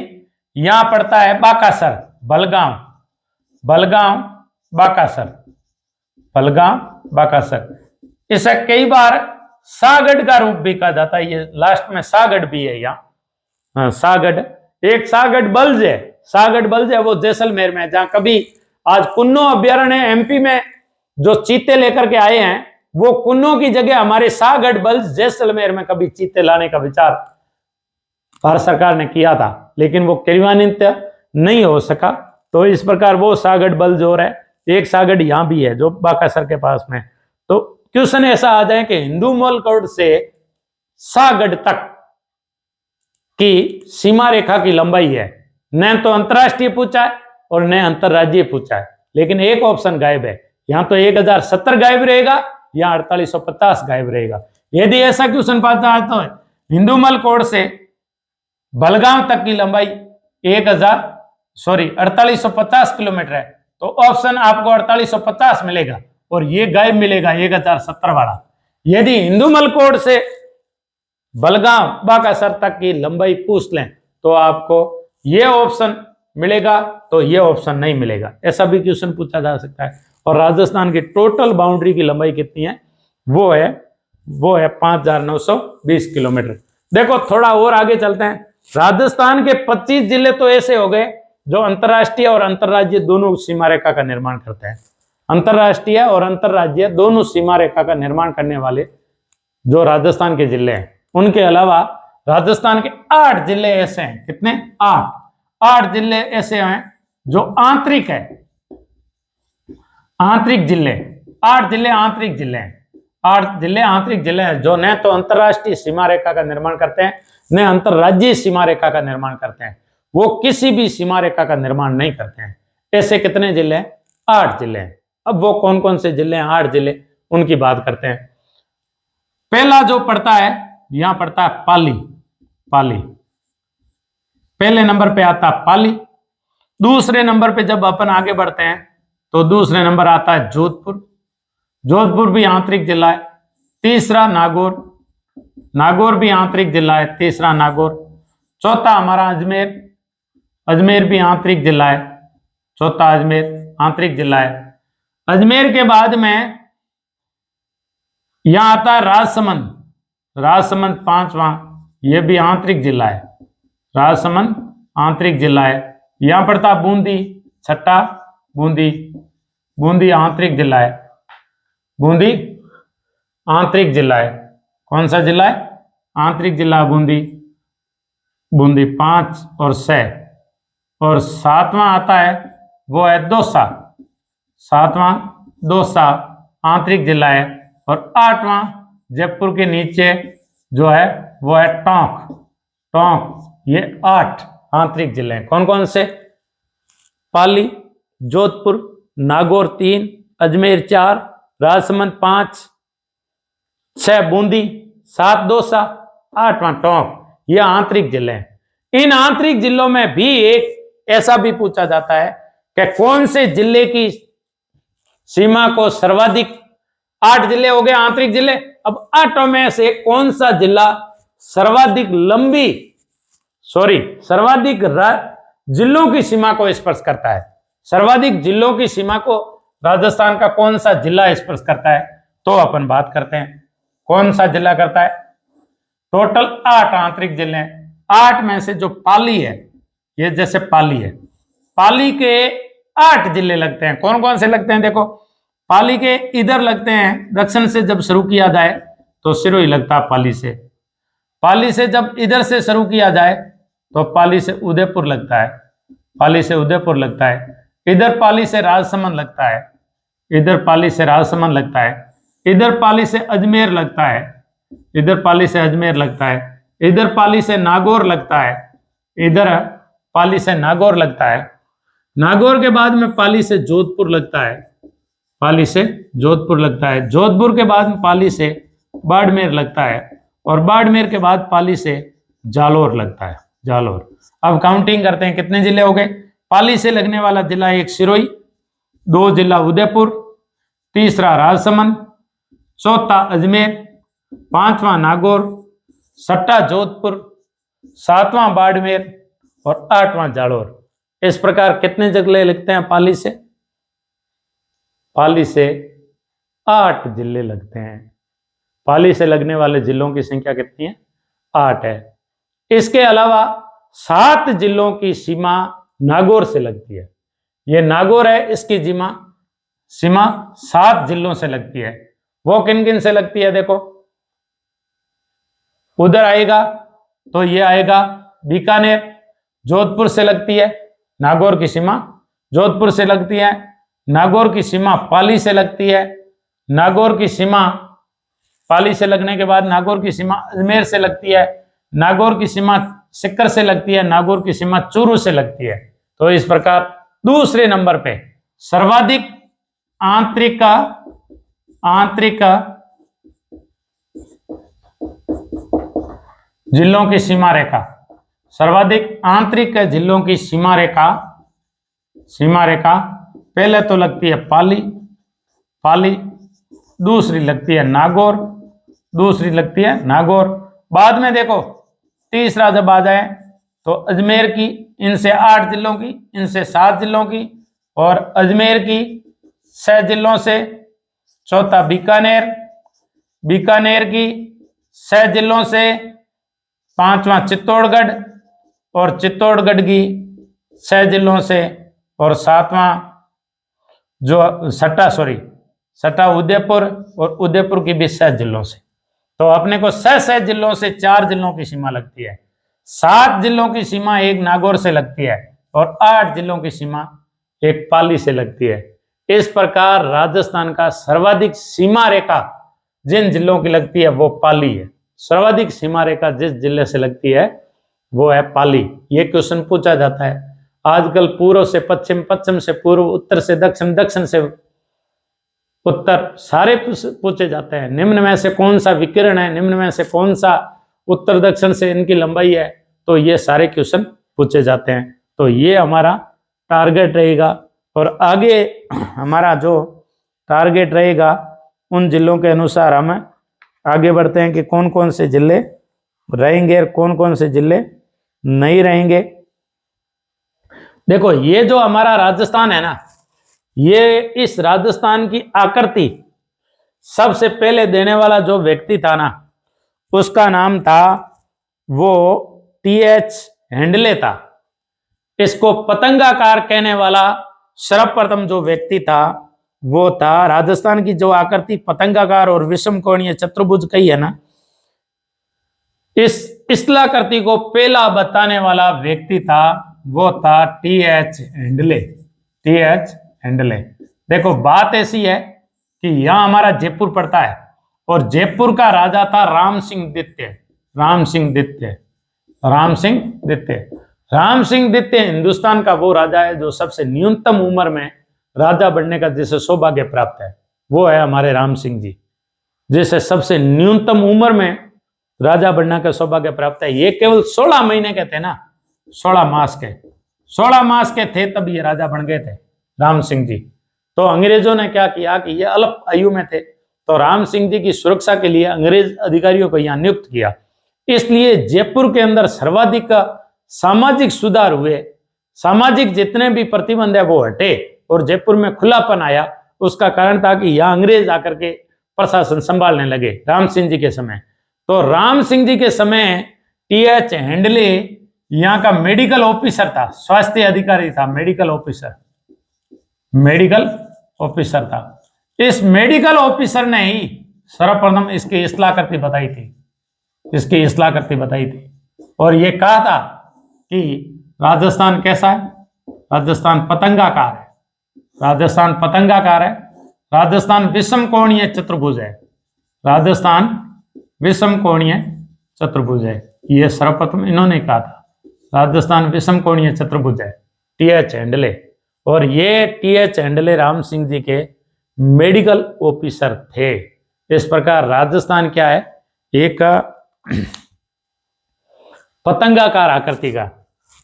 यहां पड़ता है बाकासर, बलगांव बाकासर। इसे कई बार सागड का रूप भी कहा जाता है, ये लास्ट में सागड भी है यहाँ, सागड। एक सागड बल्ज है वो जैसलमेर में, जहां कभी आज कुन्नो अभ्यारण्य एमपी में जो चीते लेकर के आए हैं, वो कुन्नो की जगह हमारे सागड बल्ज जैसलमेर में कभी चीते लाने का विचार भारत सरकार ने किया था, लेकिन वो क्रियान्वित नहीं हो सका। तो इस प्रकार वो सागड बल्ज हो रहा है। एक सागड यहां भी है जो बाकासर के पास में। तो क्वेश्चन ऐसा आ जाए कि हिंदूमल कोट से सागड तक की सीमा रेखा की लंबाई है, न तो अंतरराष्ट्रीय पूछा है और न अंतरराज्यीय पूछा है, लेकिन एक ऑप्शन गायब है। यहां तो 1070 गायब रहेगा या 4850 गायब रहेगा। यदि ऐसा क्वेश्चन पाता है तो हिंदूमल कोट से बलगांव तक की लंबाई 4850 किलोमीटर है, तो ऑप्शन आपको 4850 मिलेगा और ये गायब मिलेगा 1070 वाला। यदि हिंदूमल कोट से बलगांव बाकासर तक की लंबाई पूछ लें तो आपको ये ऑप्शन मिलेगा, तो ये ऑप्शन नहीं मिलेगा। ऐसा भी क्वेश्चन पूछा जा सकता है। और राजस्थान की टोटल बाउंड्री की लंबाई कितनी है? वो है 5920 किलोमीटर। देखो थोड़ा और आगे चलते हैं। राजस्थान के 25 जिले तो ऐसे हो गए जो अंतरराष्ट्रीय और अंतरराज्यीय दोनों सीमा रेखा का निर्माण करते हैं। अंतरराष्ट्रीय और अंतरराज्यीय दोनों सीमा रेखा का निर्माण करने वाले जो राजस्थान के जिले हैं, उनके अलावा राजस्थान के 8 जिले ऐसे हैं। कितने? 8 जिले ऐसे हैं जो आंतरिक है, आंतरिक जिले। 8 जिले आंतरिक जिले हैं। 8 जिले आंतरिक जिले हैं जो न तो अंतरराष्ट्रीय सीमा रेखा का निर्माण करते हैं न अंतरराज्यीय सीमा रेखा का निर्माण करते हैं। वो किसी भी सीमा रेखा का निर्माण नहीं करते हैं। ऐसे कितने जिले हैं? 8 जिले हैं। अब वो कौन कौन से जिले हैं? 8 जिले, उनकी बात करते हैं। पहला जो पड़ता है, यहां पड़ता है पाली। पहले नंबर पे आता है पाली। दूसरे नंबर पे जब अपन आगे बढ़ते हैं तो दूसरे नंबर आता है जोधपुर भी आंतरिक जिला है। तीसरा नागौर भी आंतरिक जिला है। तीसरा नागौर। चौथा हमारा अजमेर भी आंतरिक जिला है। चौथा अजमेर आंतरिक जिला है। अजमेर के बाद में यहां आता है राजसमंद 5वां, यह भी आंतरिक जिला है। राजसमंद आंतरिक जिला है। यहां पड़ता बूंदी 6, बूंदी आंतरिक जिला है। बूंदी आंतरिक जिला है। कौन सा जिला है? आंतरिक जिला बूंदी, बूंदी 5 और 6। और 7वां आता है वो है दौसा, 7वां दौसा आंतरिक जिला है। और 8वां जयपुर के नीचे जो है वो है टोंक, टोंक। ये 8 आंतरिक जिले हैं। कौन कौन से? पाली, जोधपुर, नागौर 3, अजमेर 4, राजसमंद 5, 6 बूंदी, 7 दौसा, 8वां टोंक। ये आंतरिक जिले हैं। इन आंतरिक जिलों में भी एक ऐसा भी पूछा जाता है कि कौन से जिले की सीमा को सर्वाधिक, 8 जिले हो गए आंतरिक जिले। अब 8 में से कौन सा जिला सर्वाधिक लंबी, सर्वाधिक जिलों की सीमा को स्पर्श करता है? सर्वाधिक जिलों की सीमा को राजस्थान का कौन सा जिला स्पर्श करता है? तो अपन बात करते हैं कौन सा जिला करता है। टोटल 8 आंतरिक जिले हैं। 8 में से जो पाली है, ये जैसे पाली है, पाली के 8 जिले लगते हैं। कौन कौन से लगते हैं? देखो, पाली के इधर लगते हैं, दक्षिण से जब शुरू किया जाए तो सिरोही लगता है पाली से। पाली से जब इधर से शुरू किया जाए तो पाली से उदयपुर लगता है, पाली से उदयपुर लगता है। इधर पाली से राजसमंद लगता है, इधर पाली से राजसमंद लगता है। इधर पाली से अजमेर लगता है, इधर पाली से अजमेर लगता है। इधर पाली से नागौर लगता है, इधर पाली से नागौर लगता है। नागौर के बाद में पाली से जोधपुर लगता है, पाली से जोधपुर लगता है। जोधपुर के बाद में पाली से बाड़मेर लगता है, और बाड़मेर के बाद पाली से जालोर लगता है, जालोर। अब काउंटिंग करते हैं कितने जिले हो गए। पाली से लगने वाला जिला 1 सिरोही, 2 जिला उदयपुर, तीसरा राजसमंद, चौथा अजमेर, 5वां नागौर, 6वां जोधपुर, 7वां बाड़मेर और 8वां जालोर। इस प्रकार कितने जिले लगते हैं पाली से? पाली से 8 जिले लगते हैं। पाली से लगने वाले जिलों की संख्या कितनी है? 8 है। इसके अलावा 7 जिलों की सीमा नागौर से लगती है। ये नागौर है, इसकी सीमा 7 जिलों से लगती है। वो किन किन से लगती है? देखो, उधर आएगा तो ये आएगा बीकानेर, जोधपुर से लगती है नागौर की सीमा, जोधपुर से लगती है। नागौर की सीमा पाली से लगती है। नागौर की सीमा पाली से लगने के बाद नागौर की सीमा अजमेर से लगती है। नागौर की सीमा सिक्कर से लगती है। नागौर की सीमा चूरू से लगती है। तो इस प्रकार दूसरे नंबर पे सर्वाधिक आंतरिक जिलों की सीमा रेखा, सर्वाधिक आंतरिक जिलों की सीमा रेखा पहले तो लगती है पाली, दूसरी लगती है नागौर, बाद में देखो तीसरा जब आ जाए तो अजमेर की, इनसे 8 जिलों की, इनसे 7 जिलों की, और अजमेर की 6 जिलों से। चौथा बीकानेर की 6 जिलों से। 5वां चित्तौड़गढ़, और चित्तौड़गढ़ की 6 जिलों से। और 7वां जो सट्टा उदयपुर, और उदयपुर की भी 6 जिलों से। तो अपने को 6 जिलों से 4 जिलों की सीमा लगती है। 7 जिलों की सीमा एक नागौर से लगती है, और 8 जिलों की सीमा एक पाली से लगती है। इस प्रकार राजस्थान का सर्वाधिक सीमा रेखा जिन जिलों की लगती है वो पाली है। सर्वाधिक सीमा रेखा जिस जिले से लगती है वो है पाली। ये क्वेश्चन पूछा जाता है आजकल। पूर्व से पश्चिम, पश्चिम से पूर्व, उत्तर से दक्षिण, दक्षिण से उत्तर, सारे पूछे जाते हैं। निम्न में से कौन सा विकिरण है, निम्न में से कौन सा उत्तर दक्षिण से इनकी लंबाई है, तो ये सारे क्वेश्चन पूछे जाते हैं। तो ये हमारा टारगेट रहेगा, और आगे हमारा जो टारगेट रहेगा उन जिलों के अनुसार हम आगे बढ़ते हैं कि कौन कौन से जिले रहेंगे और कौन कौन से जिले नहीं रहेंगे। देखो, ये जो हमारा राजस्थान है ना, ये इस राजस्थान की आकृति सबसे पहले देने वाला जो व्यक्ति था ना, उसका नाम था वो TH हेंडले था। इसको पतंगाकार कहने वाला सर्वप्रथम जो व्यक्ति था वो था। राजस्थान की जो आकृति पतंगाकार और विषम कोणीय चतुर्भुज कही है ना, इस इस्लाकृति को पहला बताने वाला व्यक्ति था, वो था टी.एच. हेंडले। टी.एच. हेंडले। देखो बात ऐसी है कि यहां हमारा जयपुर पड़ता है और जयपुर का राजा था राम सिंह द्वितीय। राम सिंह द्वितीय। राम सिंह द्वितीय। राम सिंह द्वितीय हिंदुस्तान का वो राजा है जो सबसे न्यूनतम उम्र में राजा बनने का जिसे सौभाग्य प्राप्त है, वो है हमारे राम सिंह जी, जिसे सबसे न्यूनतम उम्र में राजा बनने का सौभाग्य प्राप्त है। ये केवल 16 महीने के थे ना, 16 मास के थे तब ये राजा बन गए थे राम सिंह जी। तो अंग्रेजों ने क्या किया कि ये अल्प आयु में थे, तो राम सिंह जी की सुरक्षा के लिए अंग्रेज अधिकारियों को यहाँ नियुक्त किया। इसलिए जयपुर के अंदर सर्वाधिक सामाजिक सुधार हुए, सामाजिक जितने भी प्रतिबंध है वो हटे और जयपुर में खुलापन आया। उसका कारण था कि यहाँ अंग्रेज आकर के प्रशासन संभालने लगे राम सिंह जी के समय। तो राम सिंह जी के समय टी.एच. हेंडले यहाँ का मेडिकल ऑफिसर था, स्वास्थ्य अधिकारी था, मेडिकल ऑफिसर था। इस मेडिकल ऑफिसर ने ही सर्वप्रथम इसकी इस्लाकृति बताई थी और ये कहा था कि राजस्थान कैसा है, राजस्थान पतंगाकार है, राजस्थान विषम कोणीय चतुर्भुज है, राजस्थान विषम कोणीय चतुर्भुज है। ये सर्वप्रथम इन्होंने कहा था, राजस्थान विषम कोणीय चतुर्भुज है, टी.एच. हेंडले। और ये टी.एच. हेंडले राम सिंह जी के मेडिकल ऑफिसर थे। इस प्रकार राजस्थान क्या है, एक पतंगाकार आकृति का।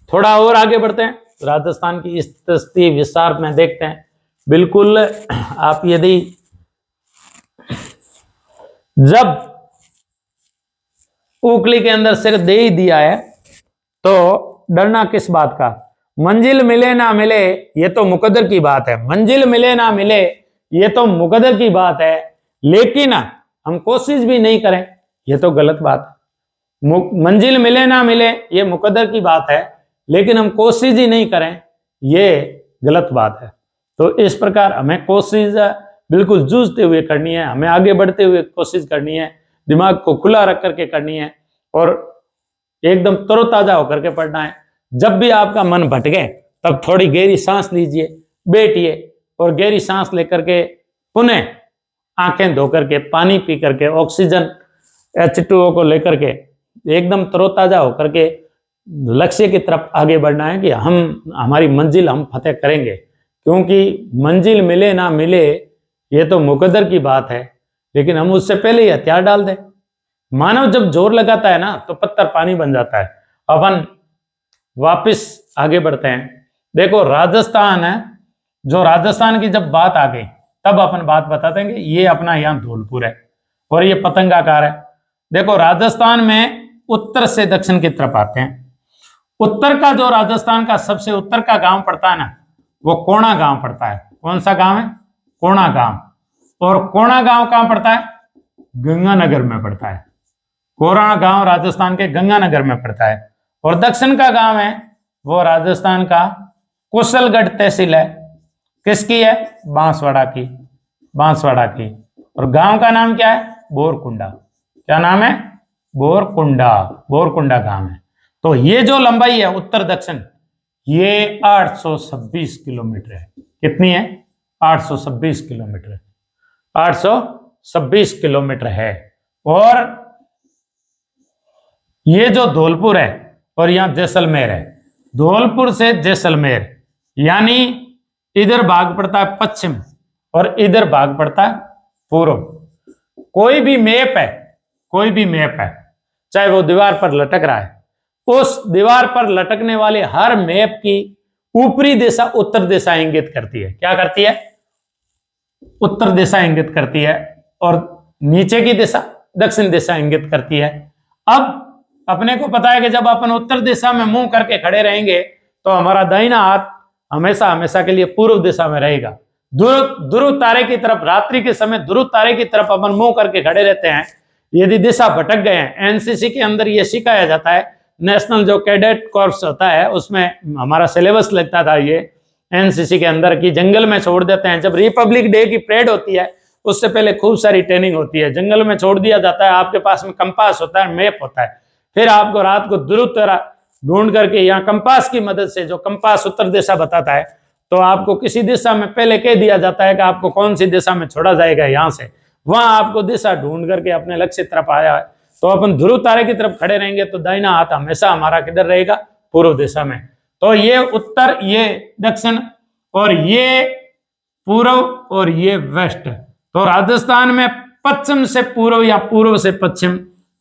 थोड़ा और आगे बढ़ते हैं, राजस्थान की स्थिति विस्तार में देखते हैं। बिल्कुल आप यदि जब उखली के अंदर सिर दे ही दिया है तो डरना किस बात का। मंजिल मिले ना मिले ये तो मुकद्दर की बात है, मंजिल मिले ना मिले ये तो मुकद्दर की बात है, लेकिन हम कोशिश भी नहीं करें ये तो गलत बात है। मंजिल मिले ना मिले ये मुकद्दर की बात है, लेकिन हम कोशिश ही नहीं करें ये गलत बात है। तो इस प्रकार हमें कोशिश बिल्कुल जूझते हुए करनी है, हमें आगे बढ़ते हुए कोशिश करनी है, दिमाग को खुला रख करके करनी है और एकदम तरोताजा होकर के पढ़ना है। जब भी आपका मन भटके तब थोड़ी गहरी सांस लीजिए, बैठिए और गहरी सांस लेकर के पुनः आंखें धो करके पानी पी करके ऑक्सीजन H2O को लेकर के एकदम तरोताजा होकर के लक्ष्य की तरफ आगे बढ़ना है कि हमारी मंजिल हम फतेह करेंगे। क्योंकि मंजिल मिले ना मिले ये तो मुकद्दर की बात है, लेकिन हम उससे पहले ही हथियार डाल दें। मानव जब जोर लगाता है ना तो पत्थर पानी बन जाता है। अपन वापस आगे बढ़ते हैं। देखो राजस्थान है, जो राजस्थान की जब बात आ गई तब अपन बात बताते हैं कि ये अपना यहाँ धौलपुर है और ये पतंगाकार है। देखो राजस्थान में उत्तर से दक्षिण की तरफ आते हैं। उत्तर का जो राजस्थान का सबसे उत्तर का गांव पड़ता है ना, वो कोणा गांव पड़ता है। कौन सा गांव है? कोणा गांव। और कोणा गांव कहां पड़ता है? गंगानगर में पड़ता है। कोणा गांव राजस्थान के गंगानगर में पड़ता है। और दक्षिण का गांव है वो राजस्थान का कुशलगढ़ तहसील है। किसकी है? बांसवाड़ा की। और गांव का नाम क्या है? बोरकुंडा। क्या नाम है? बोरकुंडा गांव है। तो ये जो लंबाई है उत्तर दक्षिण, ये 826 किलोमीटर है। कितनी है? 826 किलोमीटर। 826 किलोमीटर है। और ये जो धौलपुर है और यहां जैसलमेर है, धौलपुर से जैसलमेर यानी इधर भाग पड़ता है पश्चिम और इधर भाग पड़ता है पूर्व। कोई भी मैप है चाहे वो दीवार पर लटक रहा है, उस दीवार पर लटकने वाले हर मैप की ऊपरी दिशा उत्तर दिशा इंगित करती है। क्या करती है? उत्तर दिशा इंगित करती है। और नीचे की दिशा दक्षिण दिशा इंगित करती है। अब अपने को पता है कि जब अपन उत्तर दिशा में मुंह करके खड़े रहेंगे तो हमारा दाहिना हाथ हमेशा के लिए पूर्व दिशा में रहेगा। ध्रुव तारे की तरफ, रात्रि के समय ध्रुव तारे की तरफ अपन मुंह करके खड़े रहते हैं। यदि दिशा भटक गए हैं, एनसीसी के अंदर यह सिखाया जाता है, नेशनल जो कैडेट कोर्स होता है उसमें हमारा सिलेबस लगता था ये एनसीसी के अंदर, की जंगल में छोड़ देते हैं। जब रिपब्लिक डे की परेड होती है उससे पहले खूब सारी ट्रेनिंग होती है, जंगल में छोड़ दिया जाता है। आपके पास में कंपास होता है, मैप होता है, फिर आपको रात को दुरुस्त ढूंढ करके यहाँ कंपास की मदद से, जो कंपास उत्तर दिशा बताता है, तो आपको किसी दिशा में पहले कह दिया जाता है कि आपको कौन सी दिशा में छोड़ा जाएगा, यहाँ से वहां आपको दिशा ढूंढ करके अपने लक्ष्य तरफ आया है। तो अपन ध्रुव तारे की तरफ खड़े रहेंगे तो दाहिना हाथ हमेशा हमारा किधर रहेगा, पूर्व दिशा में। तो ये उत्तर, ये दक्षिण, और ये पूर्व, और ये वेस्ट। तो राजस्थान में पश्चिम से पूर्व या पूर्व से पश्चिम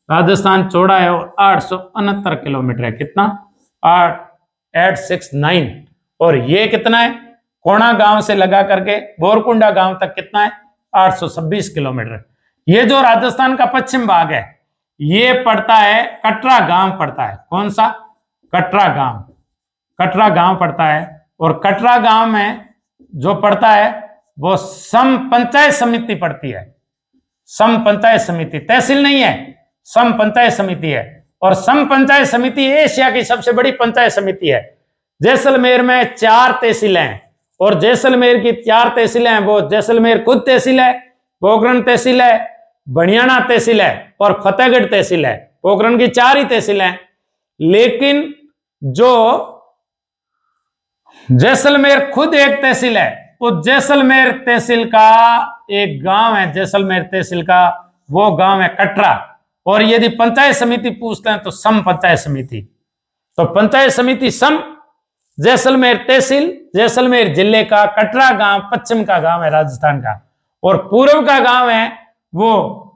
राजस्थान चौड़ा है और 869 किलोमीटर है। कितना? 869। और ये कितना है? कोणा गांव से लगा करके बोरकुंडा गांव तक कितना है? 826 किलोमीटर। ये जो राजस्थान का पश्चिम भाग है, ये पड़ता है कटरा गांव पड़ता है। कौन सा? कटरा गांव। कटरा गांव पड़ता है। और कटरा गांव में जो पड़ता है वो सम पंचायत समिति पड़ती है। सम पंचायत समिति, तहसील नहीं है, सम पंचायत समिति है। और सम पंचायत समिति एशिया की सबसे बड़ी पंचायत समिति है। जैसलमेर में 4 तहसीलें हैं, और जैसलमेर की 4 तहसीलें हैं। वो जैसलमेर खुद तहसील है, पोखरण तहसील है, बनियाना तहसील है और फतेहगढ़ तहसील है। पोखरण की 4 ही तहसीलें हैं। लेकिन जो जैसलमेर खुद एक तहसील है, उस जैसलमेर तहसील का एक गांव है, जैसलमेर तहसील का वो गांव है कटरा। और यदि पंचायत समिति पूछते हैं तो सम पंचायत समिति। तो पंचायत समिति सम, जैसलमेर तहसील, जैसलमेर जिले का कटरा गांव पश्चिम का गांव है राजस्थान का, और पूर्व का गांव है वो